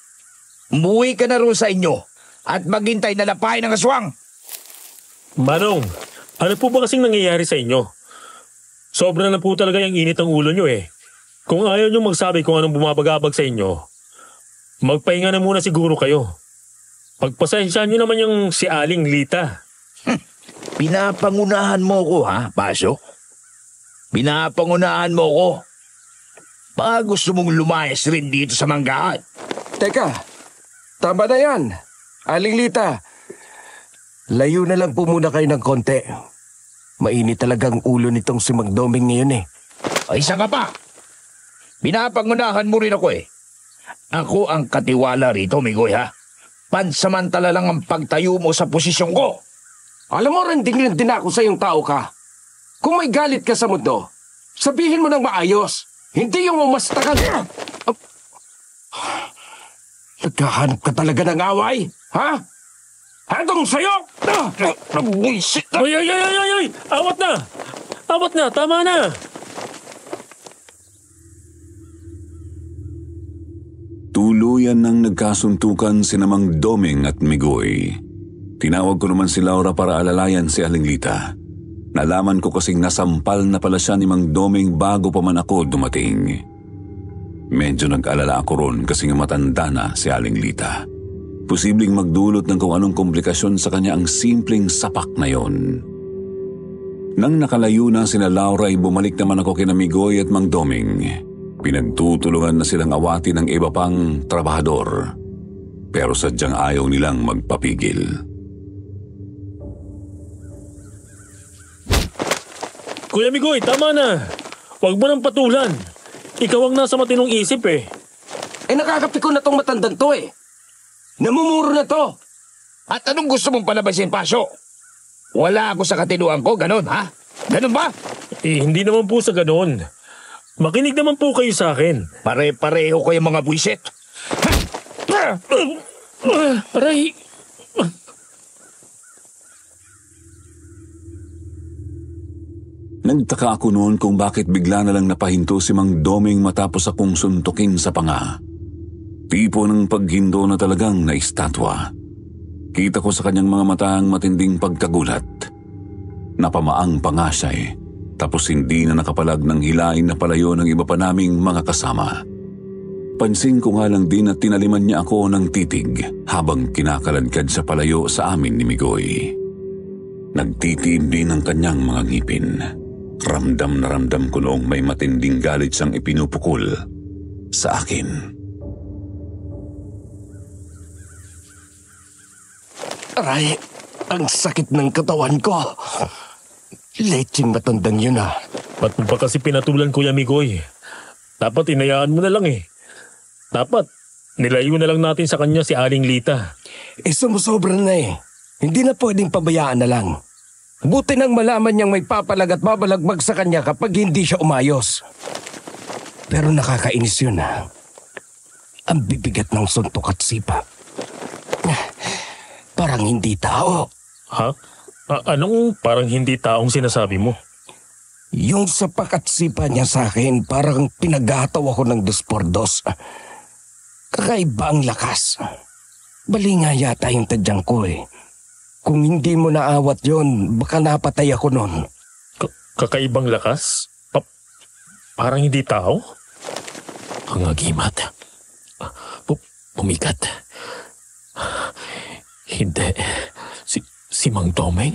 Umuwi ka na roon sa inyo at maghintay na lapain ng aswang. Manong, ano po ba kasing nangyayari sa inyo? Sobra na po talaga yung init ng ulo nyo eh. Kung ayaw nyo magsabi kung anong bumabagabag sa inyo, magpahinga na muna siguro kayo. Pagpasensyahan nyo naman yung si Aling Lita. Pinapangunahan mo ko, ha, Pasyo? Pinapangunahan mo ko. Baka gusto mong lumayas rin dito sa manggahan. Teka, tama na yan. Aling Lita, layo na lang po muna kayo ng konti. Mainit talagang ulo nitong si Mang Domeng ngayon eh. Ay, isa ka pa. Pinapangunahan mo rin ako eh. Ako ang katiwala rito, Migoy, ha? Pansamantala lang ang pagtayo mo sa posisyon ko. Alam mo, rending din ako sa iyong tao ka. Kung may galit ka sa mundo, sabihin mo ng maayos. Hindi yung umastakan. Naghahanap ka talaga ng away, ha? Hatong sa'yo! Ay! Awat na! Awat na! Tama na! tuluyan ng nagkasuntukan si Mang Doming at Migoy. Tinawag ko naman si Laura para alalayan si Aling Lita. Nalaman ko kasing nasampal na pala siya ni Mang Doming bago pa man ako dumating. Medyo nag-alala ako ron kasi nga matanda na si Aling Lita. Posibleng magdulot ng kung anong komplikasyon sa kanya ang simpleng sapak na yon. Nang nakalayo na sina Laura ay bumalik naman ako kina Migoy at Mang Doming. Pinagtutulungan na silang awati ng iba pang trabahador. Pero sadyang ayaw nilang magpapigil. Kuya Migoy, tama na. Huwag mo nang patulan. Ikaw ang nasa matinong isip eh. Nakakapiko na tong matandang to eh. Namumuro na to. At anong gusto mong palabasin, Pasyo? Wala ako sa katinuan ko, ganon ha? Ganon ba? Hindi naman po sa ganon. Makinig naman po kayo sa akin. Pare-pareho kayo mga buwisit. Aray! Nagtaka ako noon kung bakit bigla na lang napahinto si Mang Doming matapos akong suntukin sa panga. Tipo ng paghindo na talagang naistatwa. Kita ko sa kanyang mga mata ang matinding pagkagulat. Napamaang pa nga siya eh. Tapos hindi na nakapalag ng hilain na palayo ng iba pa naming mga kasama. Pansin ko nga lang din at tinaliman niya ako ng titig habang kinakaladkad sa palayo sa amin ni Migoy. Nagtitiib din ang kanyang mga ngipin. Ramdam na ramdam ko noong may matinding galit siyang ipinupukol sa akin. Aray, ang sakit ng katawan ko. Leching matandang yun ah. Ba't mo pa kasi pinatulan, Kuya Migoy? Dapat inayaan mo na lang eh. Dapat nilayo na lang natin sa kanya si Aling Lita. Sumusobra na eh. Hindi na pwedeng pabayaan na lang. Buti nang malaman niyang may papalag at babalagbag sa kanya kapag hindi siya umayos. Pero nakakainis yun ah. Ang bibigat ng suntok at sipa. Parang hindi tao. Ha? Anong parang hindi taong sinasabi mo? Yung sapak at sipa niya sa akin, parang pinagataw ako ng 2x2. Kakaiba ang lakas. Bali nga yata yung tadyang ko eh. Kung hindi mo naawat yon, baka napatay ako nun. Kakaibang lakas? Parang hindi tao? Ang agimat. Pumikat. Hindi. Si Mang Doming?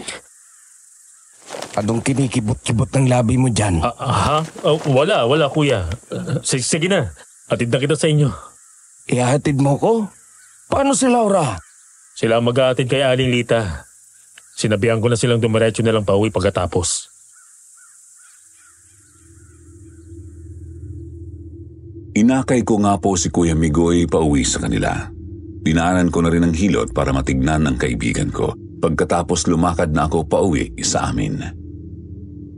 Anong kinikibot-kibot ng labi mo dyan? Wala kuya. Sige na. Hatid na kita sa inyo. Ihatid mo ko? Paano si Laura? Sila mag-aatid kay Aling Lita. Sinabihan ko na silang dumiretso na lang pauwi pagkatapos. Inakay ko nga po si Kuya Migoy pauwi sa kanila. Dinaanan ko na rin ang hilot para matignan ng kaibigan ko. Pagkatapos lumakad na ako pauwi sa amin.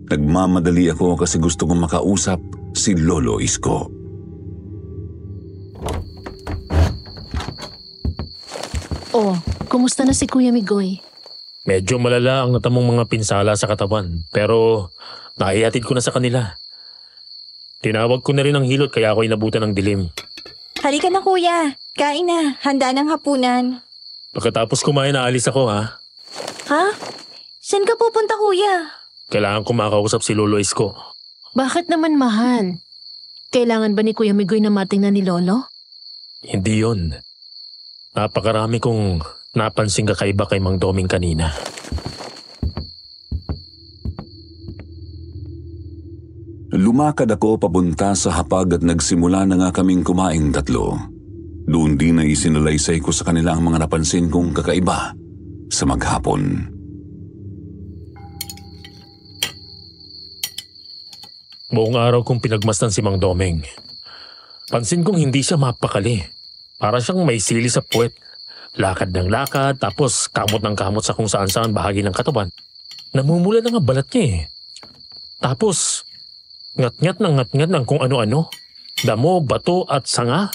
Nagmamadali ako kasi gusto kong makausap si Lolo Isko. Oh, kumusta na si Kuya Migoy? Medyo malala ang natamong mga pinsala sa katawan, pero naihatid ko na sa kanila. Tinawag ko na rin ang hilot kaya ako inabutan ng dilim. Halika na kuya, kain na, handa ng hapunan. Pagkatapos kumain naalis ako ha. Ha? Saan ka pupunta kuya? Kailangan ko makausap si Lolo Isko. Bakit naman mahal? Kailangan ba ni Kuya Migoy na matingnan ni Lolo? Hindi yon. Napakarami kong napansing kakaiba kay Mang Doming kanina. Lumakad ako papunta sa hapag at nagsimula na nga kaming kumaing tatlo. Doon din na isinalaysay ko sa kanila ang mga napansin kong kakaiba sa maghapon. Buong araw kong pinagmasdan si Mang Doming. Pansin kong hindi siya mapakali. Para siyang may sili sa puwet. Lakad ng lakad, tapos kamot ng kamot sa kung saan-saan bahagi ng katawan. Namumula na nga balat niya eh. Tapos, ngat-ngat ng kung ano-ano. Damo, bato at sanga.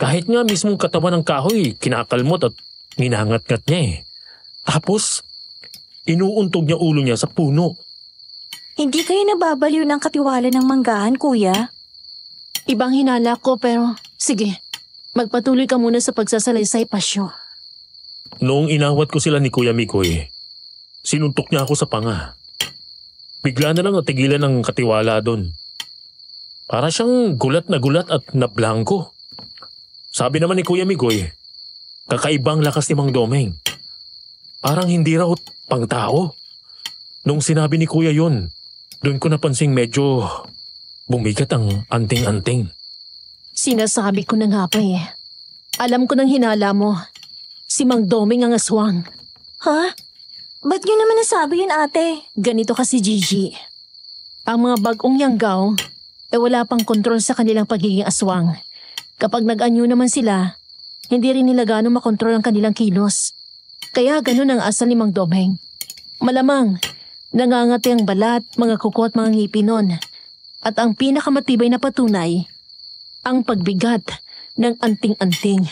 Kahit nga mismong katawan ng kahoy, kinakalmot at ninangat-ngat niya eh. Tapos, inuuntog niya ulo niya sa puno. Hindi kayo nababaliw ng katiwala ng manggahan, kuya? Ibang hinala ko pero sige, Magpatuloy ka muna sa pagsasalaysay, Pasyo. Noong inawat ko sila ni Kuya Mikoy, sinuntok niya ako sa panga. Bigla na lang natigilan ng katiwala doon. Para siyang gulat at nablangko. Sabi naman ni Kuya Mikoy, kakaibang lakas ni Mang Domeng. Parang hindi raw pang tao. Nung sinabi ni Kuya yun, doon ko napansing medyo bumigat ang anting-anting. Sinasabi ko na nga pa eh. Alam ko nang hinala mo. Si Mang Domeng ang aswang. Ha? Ba't yun naman nasabi yun, ate? Ganito kasi, Gigi. Ang mga bagong yanggaw, wala pang kontrol sa kanilang pagiging aswang. Kapag nag-anyo naman sila, hindi rin nila gaano makontrol ang kanilang kilos. Kaya ganun ang asal ni Mang Domeng. Malamang, nangangati ang balat, mga kuko at mga ngipin nun. At ang pinakamatibay na patunay, ang pagbigat ng anting-anting.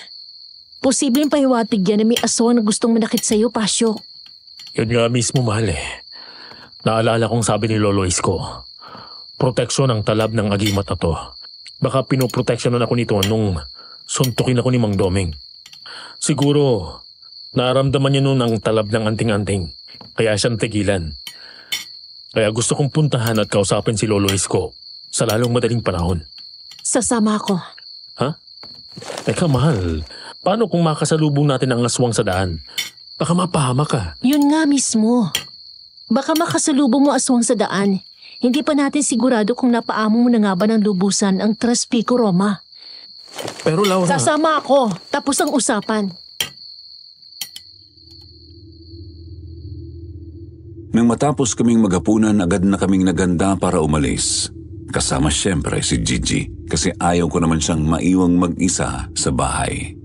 Posibleng pahiwatig yan na may aswang na gustong manakit sa'yo, Pasyo. Yun nga mismo, mahal eh. Naalala kong sabi ni Lolo Isko, proteksyon ang talab ng agimat na to. Baka pinoproteksyonan ako nito nung suntukin ako ni Mang Domeng. Siguro, naramdaman niya noon ang talab ng anting-anting, kaya siyang tigilan. Kaya gusto kong puntahan at kausapin si Lolo Isko sa lalong madaling panahon. Sasama ako. Ha? Teka, mahal. Paano kung makasalubong natin ang aswang sa daan? Baka mapahama ka. Yun nga mismo. Baka makasalubong mo aswang sa daan. Hindi pa natin sigurado kung napaamo mo na nga ba ng lubusan ang Traspico Roma. Pero Laura... Sasama ako. Tapos ang usapan. Nang matapos kaming maghapunan, agad na kaming naganda para umalis. Kasama siyempre si Gigi kasi ayaw ko naman siyang maiwang mag-isa sa bahay.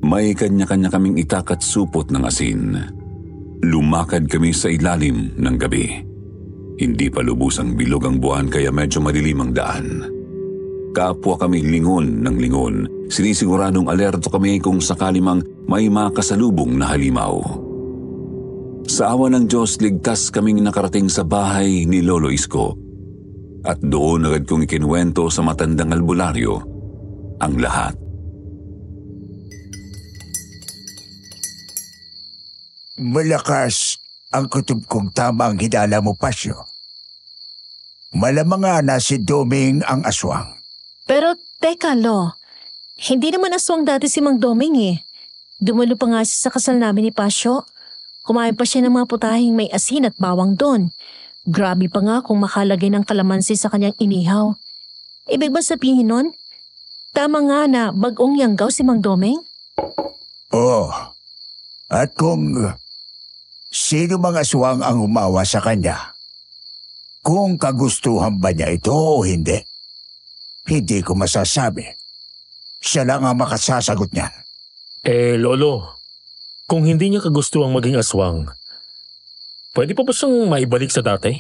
May kanya-kanya kaming itak at supot ng asin. Lumakad kami sa ilalim ng gabi. Hindi pa lubusang bilog ang buwan kaya medyo madilim ang daan. Kapwa kami lingon ng lingon. Sinisiguradong alerto kami kung sakali mang may makasalubong na halimaw. Sa awa ng Diyos, ligtas kaming nakarating sa bahay ni Lolo Isko. At doon agad kong ikinuwento sa matandang albularyo ang lahat. Malakas ang kutob kong tama ang hinala mo, Pasyo. Malamang nga na si Domeng ang aswang. Pero teka, Lo. Hindi naman aswang dati si Mang Domeng eh. Dumalo pa nga siya sa kasal namin ni Pasyo. Kumain pa siya ng mga putahing may asin at bawang doon. Grabe pa nga kung makalagay ng kalamansi sa kanyang inihaw. Ibig ba sabihin nun? Tama nga na bagong yanggaw si Mang Domeng? Oo. At kung sino mang aswang ang umawa sa kanya, kung kagustuhan ba niya ito o hindi, hindi ko masasabi. Siya lang ang makasasagot niyan. Lolo, kung hindi niya kagustuhang maging aswang, pwede pa ba siyang maibalik sa dati?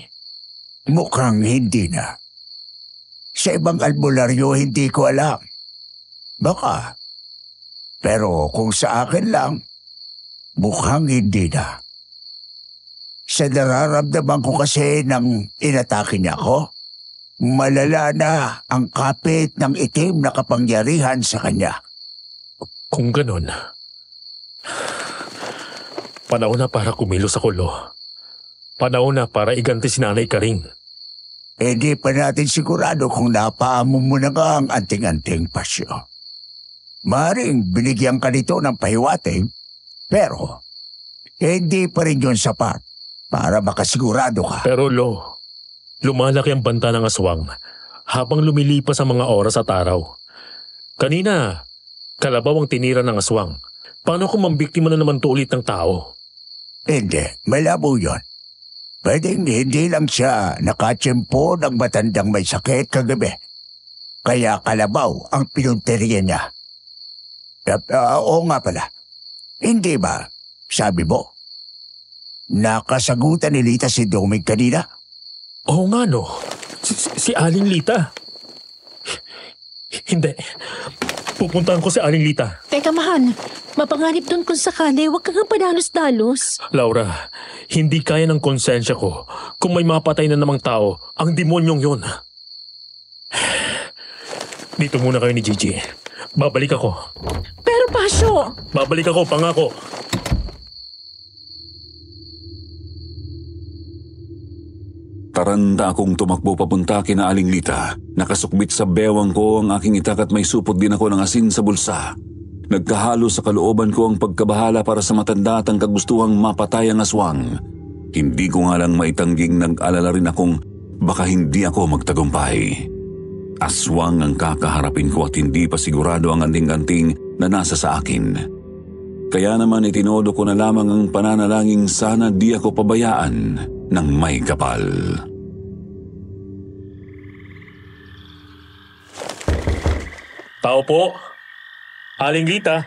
Mukhang hindi na. Sa ibang albularyo, hindi ko alam. Baka. Pero kung sa akin lang, mukhang hindi na. Sa nararamdaman ko kasi nang inatake niya ako, malala na ang kapit ng itim na kapangyarihan sa kanya. Kung ganon, panahon na para kumilos ako, Lo. Panahon na para iganti si Nanay Karing. Hindi pa natin sigurado kung napaamo mo na nga ang anting-anting, Pasyo. Maring binigyan ka nito ng pahiwating, pero hindi pa rin yun sapat para makasigurado ka. Pero Lo, lumalaki ang banta ng aswang habang lumilipas ang mga oras at araw. Kanina, kalabaw ang tinira ng aswang. Paano kung mambiktima na naman to ulit ng tao? Hindi, malabo yun. Pwedeng hindi lang siya nakatsyempo ng matandang may sakit kagabi. Kaya kalabaw ang pinunteriya niya. Oo nga pala. Hindi ba, sabi mo, nakasagutan ni Lita si Domeng kanina? Oo nga no, si Aling Lita. Hindi, pupuntahan ko si Aling Lita. Teka, mahal. Mapanganib doon kung sakali, huwag kang padalos-dalos. Laura, hindi kaya ng konsensya ko kung may mapatay na namang tao ang demonyong yun. Dito muna kayo ni Gigi. Babalik ako. Pero Pasyo! Babalik ako, pangako. Taranta akong tumakbo papunta kina Aling Lita. Nakasukbit sa bewang ko ang aking itak at may supot din ako ng asin sa bulsa. Nagkahalo sa kalooban ko ang pagkabahala para sa matanda at ang kagustuhang mapatay ang aswang. Hindi ko nga lang maitangging nag-alala rin akong baka hindi ako magtagumpay. Aswang ang kakaharapin ko at hindi pa sigurado ang anting-anting na nasa sa akin. Kaya naman itinodo ko na lamang ang pananalangin sana di ako pabayaan ng may kapal. Tao po. Aling Lita.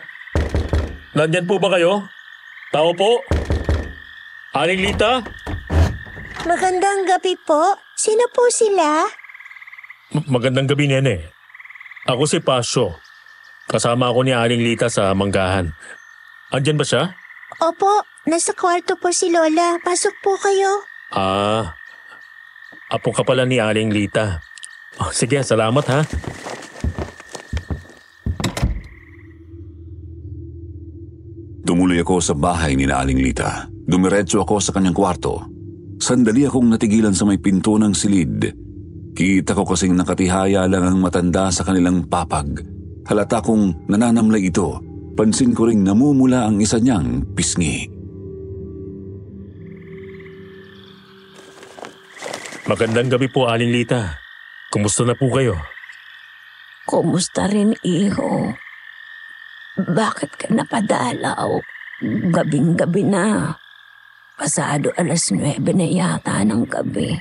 Nandyan po ba kayo? Tao po. Aling Lita. Magandang gabi po. Sino po sila? Magandang gabi, nene. Ako si Pasyo. Kasama ako ni Aling Lita sa manggahan. Andyan ba siya? Opo, nasa kwarto po si Lola. Pasok po kayo. Apo ka pala ni Aling Lita. Oh, sige, salamat ha. Tumuloy ako sa bahay ni Aling Lita. Dumiretso ako sa kanyang kwarto. Sandali akong natigilan sa may pinto ng silid. Kita ko kasing nakatihaya lang ang matanda sa kanilang papag. Halata kong nananamlay ito. Pansin ko ring namumula ang isa niyang pisngi. Magandang gabi po, Aling Lita. Kumusta na po kayo? Kumusta rin, iho? Bakit ka napadalaw? Gabing-gabi na. Pasado 9:00 na yata ng gabi.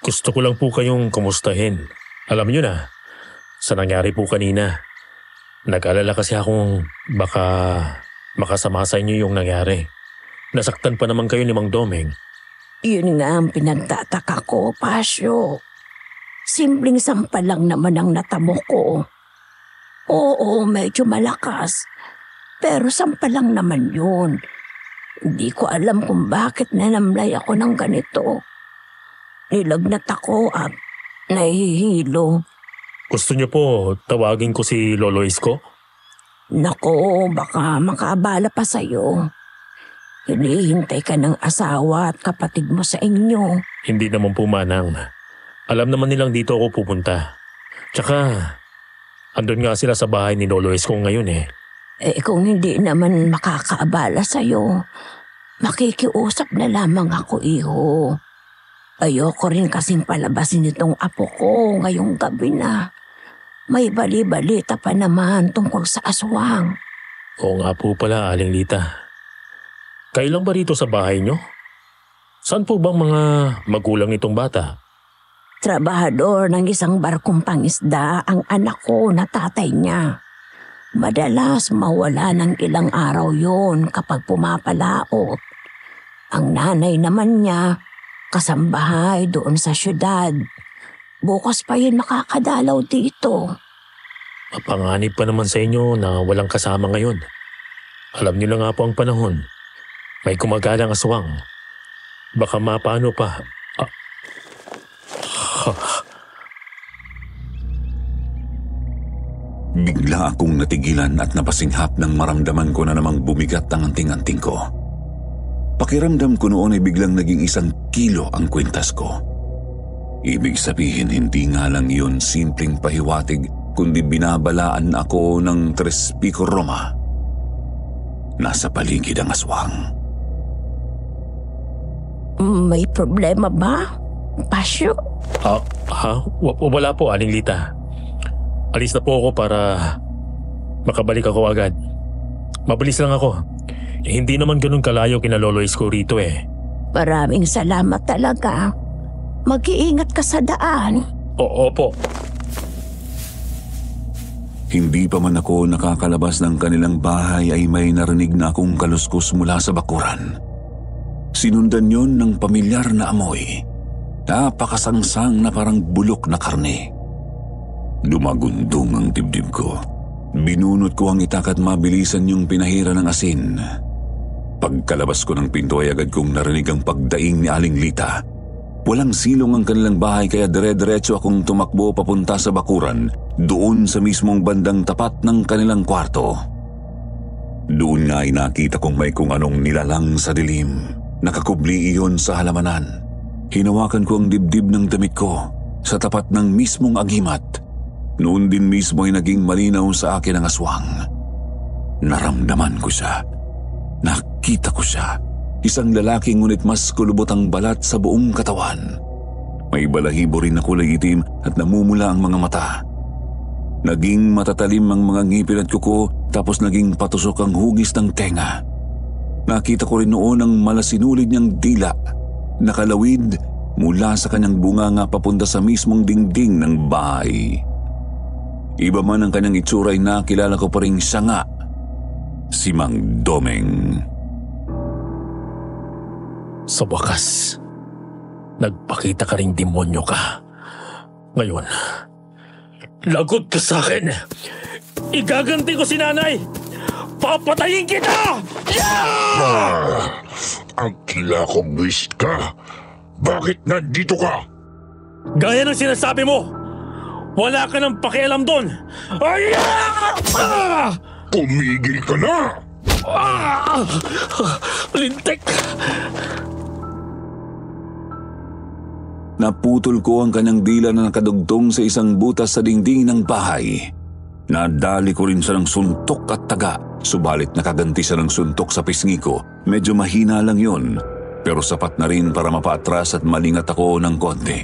Gusto ko lang po kayong kumustahin. Alam niyo na, sa nangyari po kanina, nag-alala kasi akong baka makasama sa inyo yung nangyari. Nasaktan pa naman kayo ni Mang Domeng. Yun nga ang pinagtataka ko, Pasyo. Simpleng sampal lang naman ang natamo ko. Oo, medyo malakas. Pero sampal lang naman yun. Hindi ko alam kung bakit nanamlay ako ng ganito. Nilagnat ako at nahihilo. Gusto niyo po tawagin ko si Lolo Isko? Nako, baka makaabala pa sa'yo. Hinihintay ka ng asawa at kapatid mo sa inyo. Hindi naman po, Manang. Alam naman nilang dito ako pupunta. Tsaka, andun nga sila sa bahay ni Lolo Isko ngayon eh. Kung hindi naman makakaabala sa'yo, makikiusap na lamang ako, iho. Ayoko rin kasing palabasin itong apo ko ngayong gabi na. May bali-balita pa naman tungkol sa aswang. Oo nga po pala, Aling Lita. Kayo lang ba rito sa bahay nyo? Saan po bang mga magulang nitong bata? Trabahador ng isang barkong pangisda ang anak ko na tatay niya. Madalas mawala ng ilang araw yon kapag pumapalaot. Ang nanay naman niya, kasambahay doon sa syudad. Bukas pa yun makakadalaw dito. Mapanganib pa naman sa inyo na walang kasama ngayon. Alam niyo na nga po ang panahon. May kumagalang aswang. Baka mapano pa. Bigla akong natigilan at napasinghap nang maramdaman ko na namang bumigat ang anting-anting ko. Pakiramdam ko noon ay biglang naging 1 kilo ang kwintas ko. Ibig sabihin hindi nga lang yun simpleng pahiwatig kundi binabalaan ako ng 3 pico Roma. Nasa paligid ang aswang. May problema ba, Pasyo? Wala po, Aling Lita. Alis na po ako para makabalik ako agad. Mabilis lang ako. Hindi naman ganun kalayo kina Lolo Isko rito eh. Maraming salamat talaga. Mag-iingat ka sa daan. Opo. Hindi pa man ako nakakalabas ng kanilang bahay ay may narinig na akong kaluskos mula sa bakuran. Sinundan yon ng pamilyar na amoy. Napakasangsang na parang bulok na karne. Dumagundong ang dibdib ko. Binunot ko ang itak at mabilisan yung pinahira ng asin. Pagkalabas ko ng pinto ay agad kong narinig ang pagdaing ni Aling Lita. Walang silong ang kanilang bahay kaya dire-diretso akong tumakbo papunta sa bakuran, doon sa mismong bandang tapat ng kanilang kwarto. Doon nga ay nakita kong may kung anong nilalang sa dilim. Nakakubli iyon sa halamanan. Hinawakan ko ang dibdib ng damit ko sa tapat ng mismong agimat. Noon din mismo ay naging malinaw sa akin ang aswang. Naramdaman ko siya. Nakita ko siya. Isang lalaki ngunit mas kulubot ang balat sa buong katawan. May balahibo rin na kulay itim at namumula ang mga mata. Naging matatalim ang mga ngipin at kuko tapos naging patusok ang hugis ng tenga. Nakita ko rin noon ang malasinulid niyang dila. Nakalawid mula sa kanyang bunganga papunta sa mismong dingding ng bahay. Iba man ang kanyang itsura ay nakilala ko pa rin siya nga, si Mang Domeng. Sa wakas, nagpakita ka ring demonyo ka. Ngayon, lagot ka sa akin. Igaganti ko si nanay. Papatayin kita! Ang kila kong wish ka. Bakit nandito ka? Gaya ng sinasabi mo, wala ka nang pakialam doon. Tumigil ka na! Lintik! Naputol ko ang kanyang dila na nakadugtong sa isang butas sa dingding ng bahay. Nadali ko rin siya ng suntok at taga, subalit nakaganti siya ng suntok sa pisngi ko. Medyo mahina lang yun, pero sapat na rin para mapaatras at malingat ako ng konti.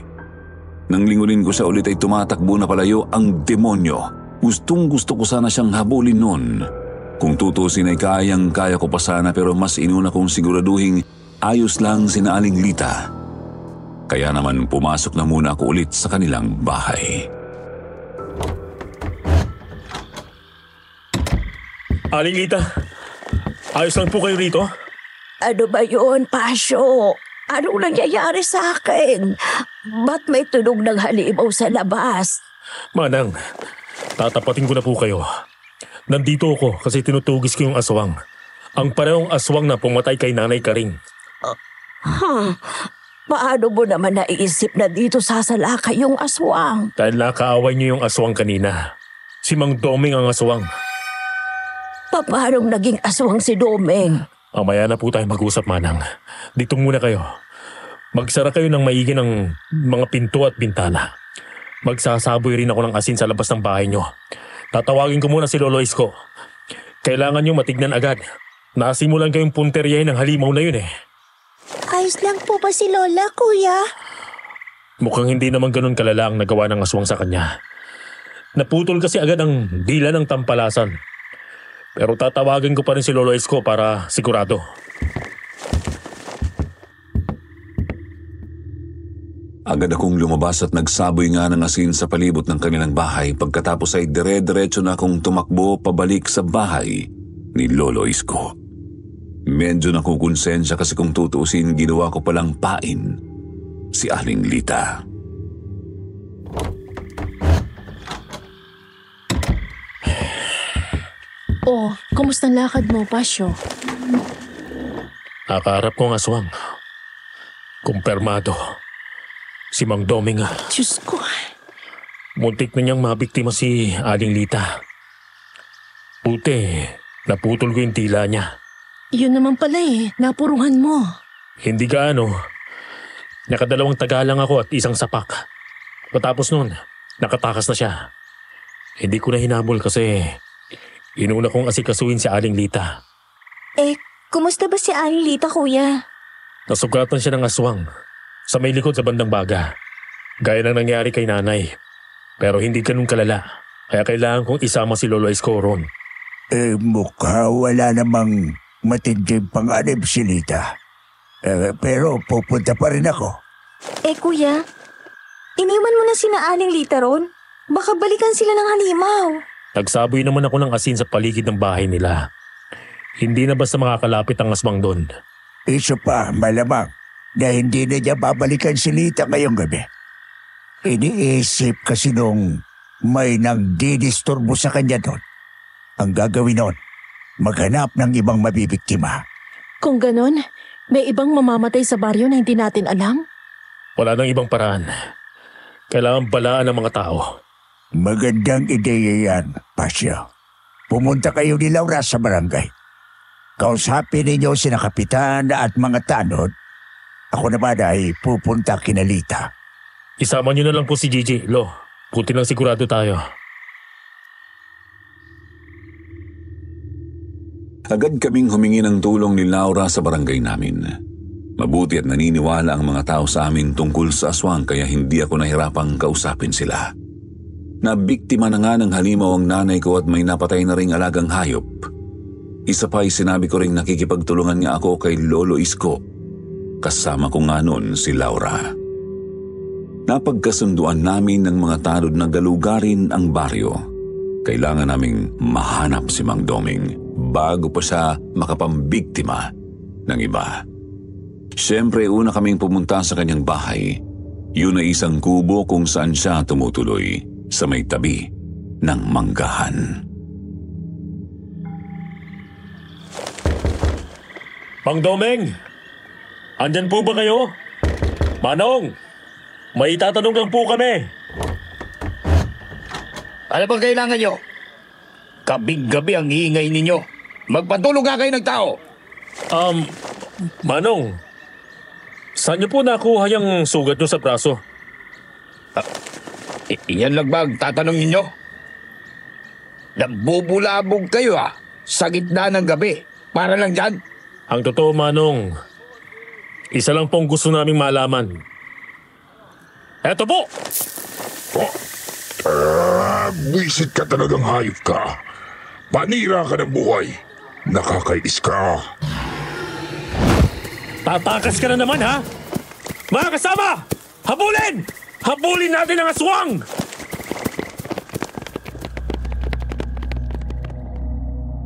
Nang lingunin ko siya ulit ay tumatakbo na palayo ang demonyo. Gustong gusto ko sana siyang habulin noon. Kung tutusin ay kayang-kaya ko pa sana pero mas inuna kong siguraduhin ayos lang sina Aling Lita. Kaya naman pumasok na muna ako ulit sa kanilang bahay. Aling Lita, ayos lang po kayo rito? Ano ba yun, Pasyo? Anong nangyayari sa akin? Ba't may tunog ng halimaw sa labas? Manang, tatapatin ko na po kayo. Nandito ako kasi tinutugis ko yung aswang. Ang parehong aswang na pumatay kay Nanay Karing. Paano mo naman naiisip na dito sasalakay yung aswang? Dahil nakaaway niyo yung aswang kanina. Si Mang Domeng ang aswang. Paanong naging aswang si Domeng? Mamaya na po tayo mag-usap, Manang. Dito muna kayo. Magsara kayo ng maigi ng mga pinto at bintana. Magsasaboy rin ako ng asin sa labas ng bahay nyo. Tatawagin ko muna si Lolo Isko. Kailangan nyo matignan agad. Nasimulan kayong punteryahin ng halimaw na yun eh. Ayos lang po ba si Lola, Kuya? Mukhang hindi naman ganun kalala ang nagawa ng aswang sa kanya. Naputol kasi agad ang dila ng tampalasan. Pero tatawagin ko pa rin si Lolo Isko para sigurado. Agad akong lumabas at nagsaboy nga ng asin sa palibot ng kanilang bahay. Pagkatapos ay dire-diretso na akong tumakbo pabalik sa bahay ni Lolo Isko. Medyo nakukonsensya kasi kung tutuusin ginawa ko palang pain si Aling Lita. Oh, kumusta ang lakad mo, Pasyo? Nakaharap ko ang aswang. Kumpirmado. Si Mang Domeng. Diyos ko. Muntik na niyang mabiktima si Aling Lita. Buti, naputol ko yung tila niya. Yun naman pala napuruhan mo. Hindi gaano. Nakadalawang taga lang ako at isang sapak. Patapos nun, nakatakas na siya. Hindi ko na hinabol kasi inuna kong asikasuhin si Aling Lita. Kumusta ba si Aling Lita, Kuya? Nasugatan siya ng aswang sa may likod sa bandang baga. Gaya ng nangyari kay nanay. Pero hindi ganun kalala. Kaya kailangan kong isama si Lolo Isko ron. Mukha wala namang matinding panganib si Lita. Pero pupunta pa rin ako. Kuya, iniwan mo na sina Aling Lita ron? Baka balikan sila ng halimaw. Nagsaboy naman ako ng asin sa paligid ng bahay nila. Hindi na basta makakalapit ang aswang doon. Isa pa, malamang na hindi na niya babalikan si Lita ngayong gabi. Iniisip kasi nung may nagdidisturbo sa kanya doon. Ang gagawin noon, maghanap ng ibang mabibiktima. Kung ganon, may ibang mamamatay sa baryo na hindi natin alam? Wala nang ibang paraan. Kailangan balaan ng mga tao. Magandang ideya yan, Pasyo. Pumunta kayo ni Laura sa barangay. Kausapin ninyo sina kapitan at mga tanod. Ako naman ay pupunta kina Lita. Isama niyo na lang po si Gigi, Lo. Buti nang sigurado tayo. Agad kaming humingi ng tulong ni Laura sa barangay namin. Mabuti at naniniwala ang mga tao sa amin tungkol sa aswang kaya hindi ako nahirapang kausapin sila. Nabiktima na nga ng halimaw ang nanay ko at may napatay na ring alagang hayop. Isa pa ay sinabi ko ring nakikipagtulungan nga ako kay Lolo Isko. Kasama ko nga noon si Laura. Napagkasunduan namin ng mga tanod na galugarin ang baryo. Kailangan naming mahanap si Mang Doming bago pa siya makapambiktima ng iba. Siyempre, una kaming pumunta sa kanyang bahay. Yun ay isang kubo kung saan siya tumutuloy sa may tabi ng manggahan. Mang Domeng! Andyan po ba kayo? Manong! May itatanong lang po kami. Ano bang kailangan nyo? Kabing-gabi ang iingay ninyo. Magpatulong nga kayo ng tao. Manong, saan niyo po nakuha yung sugat niyo sa braso? Iyan lang ba ang tatanong ninyo? Nagbubulabog kayo sa gitna ng gabi. Para lang dyan. Ang totoo, Manong, isa lang pong gusto naming malaman. Eto po! Wisit ka talagang hayop ka. Panira ka ng buhay. Nakakainis ka. Tatakas ka na naman, ha? Mga kasama! Habulin! Habulin natin ang aswang!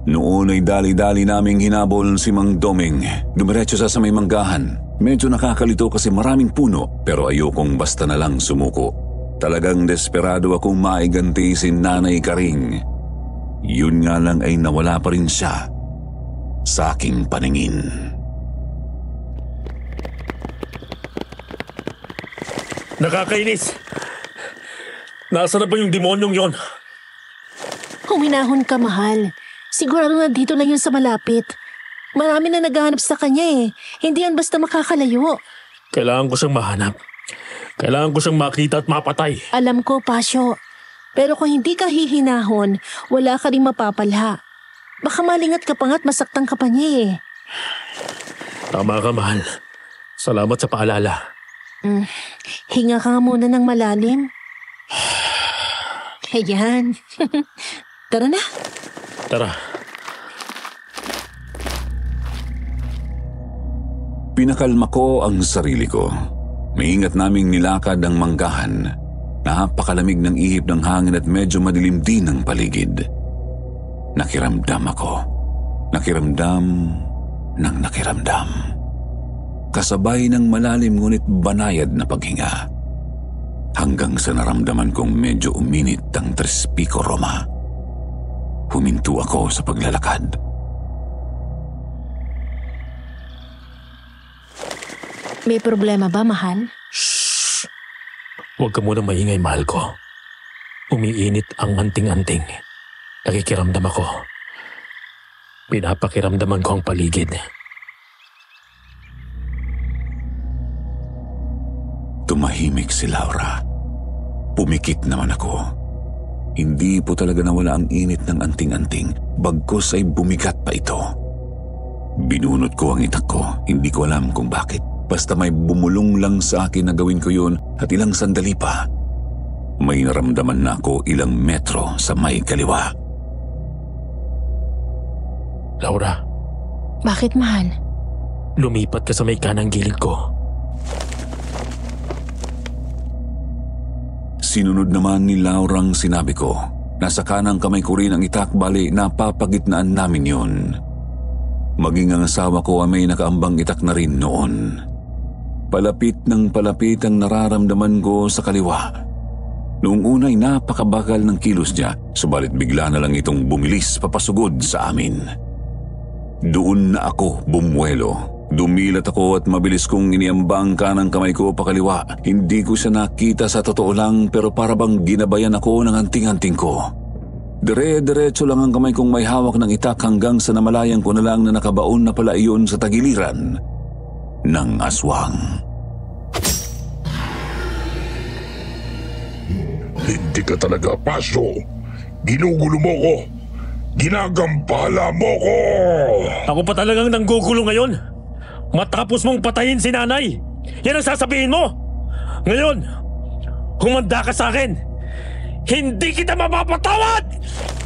Noon ay dali-dali naming hinabol si Mang Doming. Dumiretso sa may manggahan. Medyo nakakalito kasi maraming puno pero ayokong basta na lang sumuko. Talagang desperado akong maiganti si Nanay Karing. Yun nga lang ay nawala pa rin siya sa aking paningin. Nakakainis! Nasaan na ba yung demonyong yon? Huminahon ka, mahal. Sigurado na dito lang yun sa malapit. Marami na naghahanap sa kanya eh. Hindi yan basta makakalayo. Kailangan ko siyang mahanap. Kailangan ko siyang makita at mapatay. Alam ko, Pasyo. Pero kung hindi ka hihinahon, wala ka rin mapapala. Baka malingat ka pa nga't masaktan ka pa niya eh. Tama ka, mahal. Salamat sa paalala. Hinga ka nga muna ng malalim. Ayan. Tara na. Tara. Pinakalma ko ang sarili ko. Maingat naming nilakad ang manggahan. Napakalamig ng ihip ng hangin at medyo madilim din ang paligid. Nakiramdam ako. Nakiramdam ng nakiramdam. Kasabay ng malalim ngunit banayad na paghinga. Hanggang sa naramdaman kong medyo uminit ang Tres Pico Roma. Huminto ako sa paglalakad. May problema ba, mahal? Shhh! Huwag ka muna maingay, mahal ko. Umiinit ang anting-anting. Nakikiramdam ako. Pinapakiramdaman ko ang paligid. Tumahimik si Laura. Pumikit naman ako. Hindi po talaga nawala ang init ng anting-anting, bagkus ay bumigat pa ito. Binunot ko ang itak ko, hindi ko alam kung bakit. Basta may bumulong lang sa akin na gawin ko yun at ilang sandali pa. May naramdaman na ako ilang metro sa may kaliwa. Laura. Bakit, mahal? Lumipat ka sa may kanang gilid ko. Sinunod naman ni Laura ang sinabi ko. Nasa kanang kamay ko rin ang itak, bali napapagitnaan namin yun. Maging ang asawa ko ay may nakaambang itak na rin noon. Palapit ng palapit ang nararamdaman ko sa kaliwa. Noong una'y napakabagal ng kilos niya, subalit bigla na lang itong bumilis papasugod sa amin. Doon na ako bumuelo. Dumilat ako at mabilis kong iniambang kanang kamay ko pakaliwa. Hindi ko siya nakita sa totoo lang pero parabang ginabayan ako ng anting-anting ko. Dire-diretso lang ang kamay kong may hawak ng itak hanggang sa namalayan ko na lang na nakabaon na pala iyon sa tagiliran ng aswang. Hindi ka talaga, Pasyo. Ginugulo mo ko. Ginagambala mo ko. Ako pa talagang nanggugulo ngayon. Matapos mong patayin si nanay. Yan ang sasabihin mo. Ngayon, humanda ka sa akin. Hindi kita mapapatawad!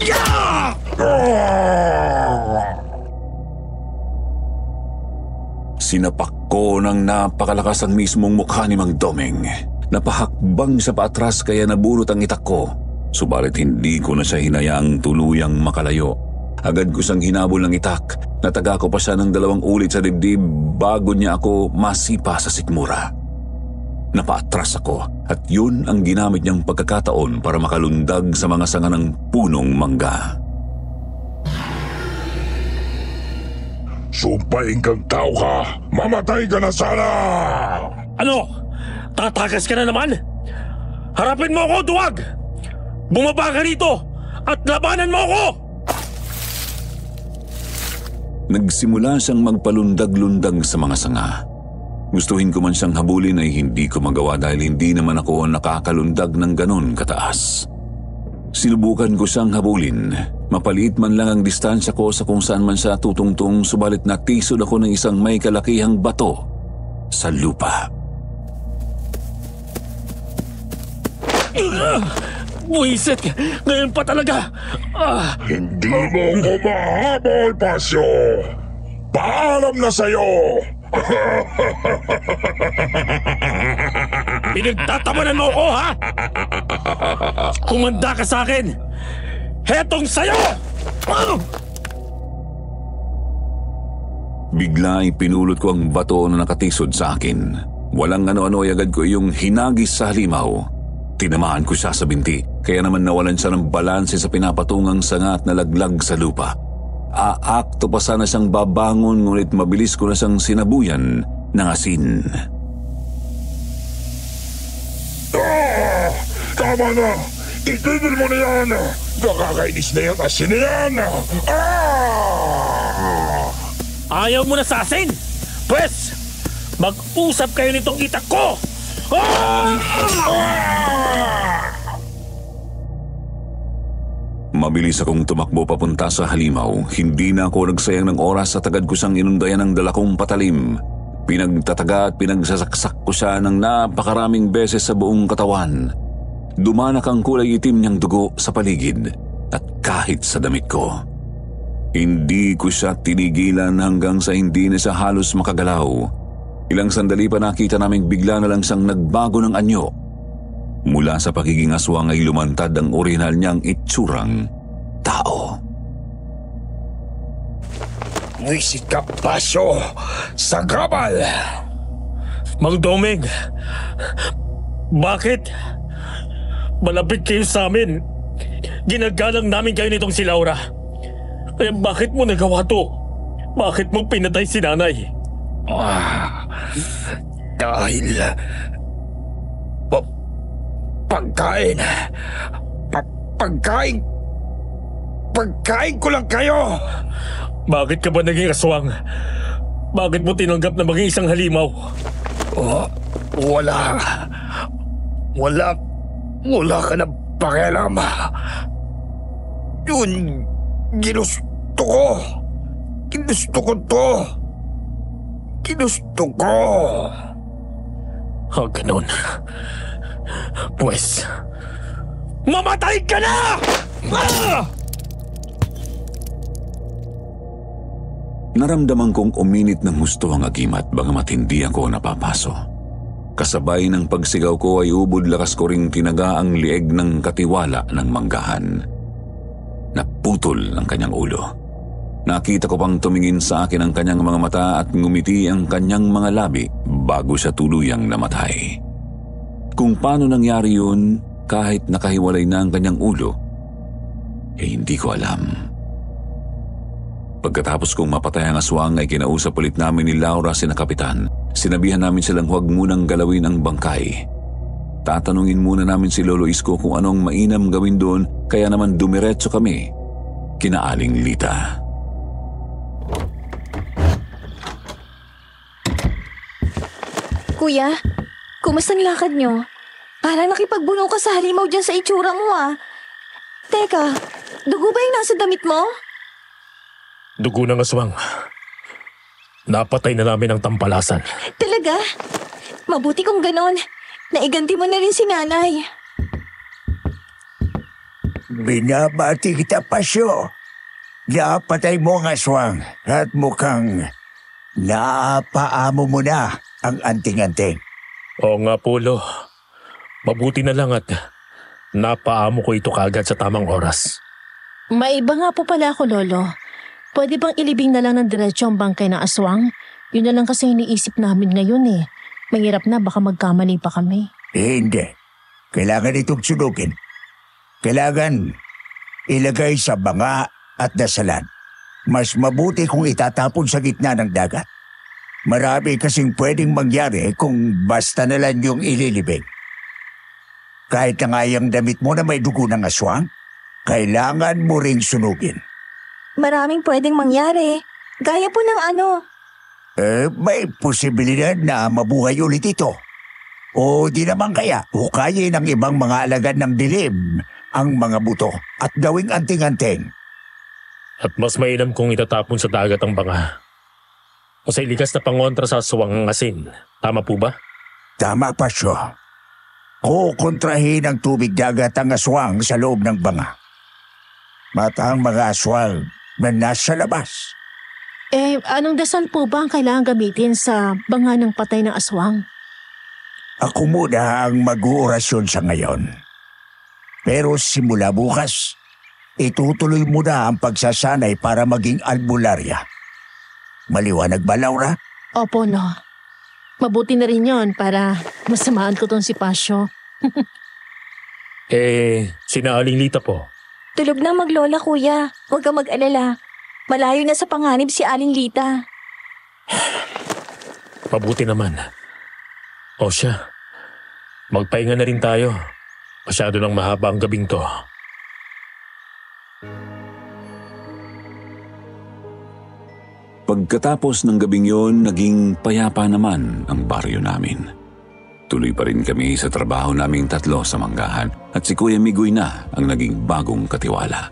Yeah! Sinapak ko ng napakalakas ang mismong mukha ni Mang Doming. Napahakbang sa paatras kaya nabulot ang itak ko. Subalit hindi ko na siya hinayaang tuluyang makalayo. Agad ko siyang hinabol ng itak. Nataga ko pa siya ng 2 ulit sa dibdib bago niya ako masipa sa sikmura. Napaatras ako at yun ang ginamit niyang pagkakataon para makalundag sa mga sanga ng punong mangga. Sumpain kang tao ka. Mamatay ka na sana. Ano? Tatakas ka na naman? Harapin mo ako, duwag! Bumaba ka rito at labanan mo ako! Nagsimula siyang magpalundag-lundag sa mga sanga. Gustuhin ko man siyang habulin ay hindi ko magawa dahil hindi naman ako nakakalundag ng ganon kataas. Sinubukan ko siyang habulin. Mapaliit man lang ang distansya ko sa kung saan man siya tutungtong subalit natisod ako ng isang may kalakihang bato sa lupa. Buisit! Ngayon pa talaga! Hindi mo ko mahabol, Pasyo! Paalam na sa'yo! Pinagtatawanan mo ko, ha? Kumanda ka sa akin! Hetong sa'yo! Bigla ay pinulot ko ang bato na nakatisod sa akin. Walang ano-ano ay agad ko iyong hinagis sa halimaw. Tinamaan ko siya sa binti, kaya naman nawalan siya ng balanse sa pinapatungang sanga at nalaglag sa lupa. Aakto pa sana siyang babangon ngunit mabilis ko na siyang sinabuyan ng asin. Tama na! Itigil mo na yan! Nakakainis na yung asin na yan! Ayaw mo na sa asin? Pwes, mag-usap kayo nitong itak ko! Mabilis akong tumakbo papunta sa halimaw. Hindi na ako nagsayang ng oras at agad ko siyang inundayan ng dalakong patalim. Pinagtataga at pinagsasaksak ko siya ng napakaraming beses sa buong katawan. Dumanak ang kulay itim niyang dugo sa paligid at kahit sa damit ko. Hindi ko siya tinigilan hanggang sa hindi na siya halos makagalaw. Ilang sandali pa nakita naming bigla na lang siyang nagbago ng anyo. Mula sa pagiging aswang ay lumantad ang orihinal niyang itsurang tao. Wisit ka, Pasyo! Sa gabal! Mang Doming, bakit? Malapit kayo sa amin. Ginagalang namin kayo nitong si Laura. Eh, bakit mo nagawa to? Bakit mo pinatay si nanay? Dahil pagkain ko lang kayo. Bakit ka ba naging aswang? Bakit mo tinanggap na maging isang halimaw? Wala ka na pakialam. Yun, ginusto ko. Ganun. Pues, mamatay ka na! Naramdaman kong uminit ng husto ang agimat bagamat hindi ako napapaso. Kasabay ng pagsigaw ko ay ubod lakas ko ring tinaga ang lieg ng katiwala ng manggahan. Naputol ang kanyang ulo. Nakita ko pang tumingin sa akin ang kanyang mga mata at ngumiti ang kanyang mga labi bago siya tuluyang namatay. Kung paano nangyari yun, kahit nakahiwalay na ang kanyang ulo, hindi ko alam. Pagkatapos kong mapatay ang aswang ay kinausap ulit namin ni Laura sina Kapitan. Sinabihan namin silang huwag munang galawin ang bangkay. Tatanungin muna namin si Lolo Isko kung anong mainam gawin doon, kaya naman dumiretso kami kina Aling Lita. Kuya, kumusta ang lakad nyo? Parang nakipagbunong ka sa halimaw dyan sa itsura mo ah. Teka, dugo ba yung nasa damit mo? Dugo ng aswang. Napatay na namin ang tampalasan. Talaga? Mabuti kung ganon. Naiganti mo na rin si nanay. Binabati kita, Pasyo. Napatay mo ang aswang at mukhang naapaamo mo na ang anting-anting. Oo nga, Polo. Mabuti na lang at napaamo ko ito kaagad sa tamang oras. Maiba nga po pala ako, Lolo. Pwede bang ilibing na lang ng diretso ang bangkay ng aswang? Yun na lang kasi iniisip namin ngayon eh. Mahirap na, baka magkamali pa kami. Hindi. Kailangan itong sunugin. Kailangan ilagay sa banga at dasalan. Mas mabuti kung itatapon sa gitna ng dagat. Marami kasing pwedeng mangyari kung basta na lang yung ililibing. Kahit na nga yung damit mo na may dugo ng aswang, kailangan mo ring sunugin. Maraming pwedeng mangyari. Gaya po ng ano. May posibilidad na mabuhay ulit ito. O di naman kaya hukayin ng ibang mga alagad ng dilim ang mga buto at gawing anting-anting. At mas mainam kung itatapon sa dagat ang banga. Kasi likas na pangontra sa aswang ang asin. Tama po ba? Tama, Pasyo. Kukontrahin ng tubig dagat ang aswang sa loob ng banga. Mata ang mga aswang na nasa labas. Anong dasal po ba ang kailangan gamitin sa banga ng patay ng aswang? Ako muna ang mag-uorasyon sa ngayon. Pero simula bukas, itutuloy mo na ang pagsasanay para maging albularya. Maliwanag ba, Laura? Opo, no. Mabuti na rin yon para masamaan ko tong si Pasyo. Sina Aling Lita po. Tulog na maglola, kuya. Huwag kang mag-alala. Malayo na sa panganib si Aling Lita. Mabuti naman. O siya, magpahinga na rin tayo. Masyado nang mahaba ang gabing to. Pagkatapos ng gabing yon, naging payapa naman ang baryo namin. Tuloy pa rin kami sa trabaho naming tatlo sa manggahan at si Kuya Migoy na ang naging bagong katiwala.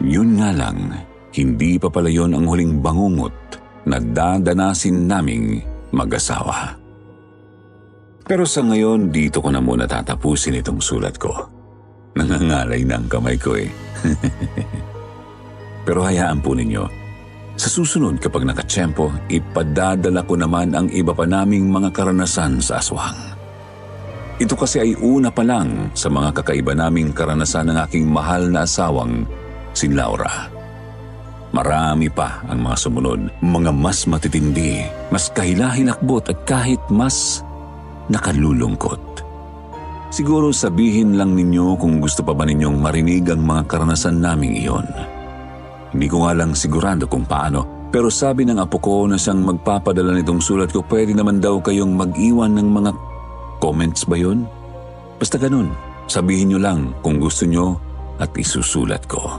Yun nga lang, hindi pa pala yon ang huling bangungot na dadanasin naming mag-asawa. Pero sa ngayon, dito ko na muna tatapusin itong sulat ko. Nangangalay na ang kamay ko eh. Pero hayaan po ninyo, sa susunod kapag nakatsyempo, ipadadala ko naman ang iba pa naming mga karanasan sa aswang. Ito kasi ay una pa lang sa mga kakaiba naming karanasan ng aking mahal na asawang si Laura. Marami pa ang mga sumunod, mga mas matitindi, mas kahilahilakbot at kahit mas nakalulungkot. Siguro sabihin lang ninyo kung gusto pa ba ninyong marinig ang mga karanasan naming iyon. Hindi ko nga lang sigurado kung paano, pero sabi ng apo ko na siyang magpapadala nitong sulat ko, pwede naman daw kayong mag-iwan ng mga comments ba yun? Basta ganun, sabihin nyo lang kung gusto nyo at isusulat ko.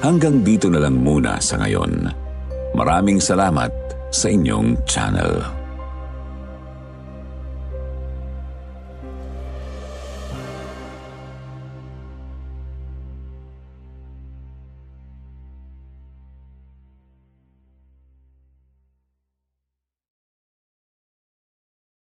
Hanggang dito na lang muna sa ngayon. Maraming salamat sa inyong channel.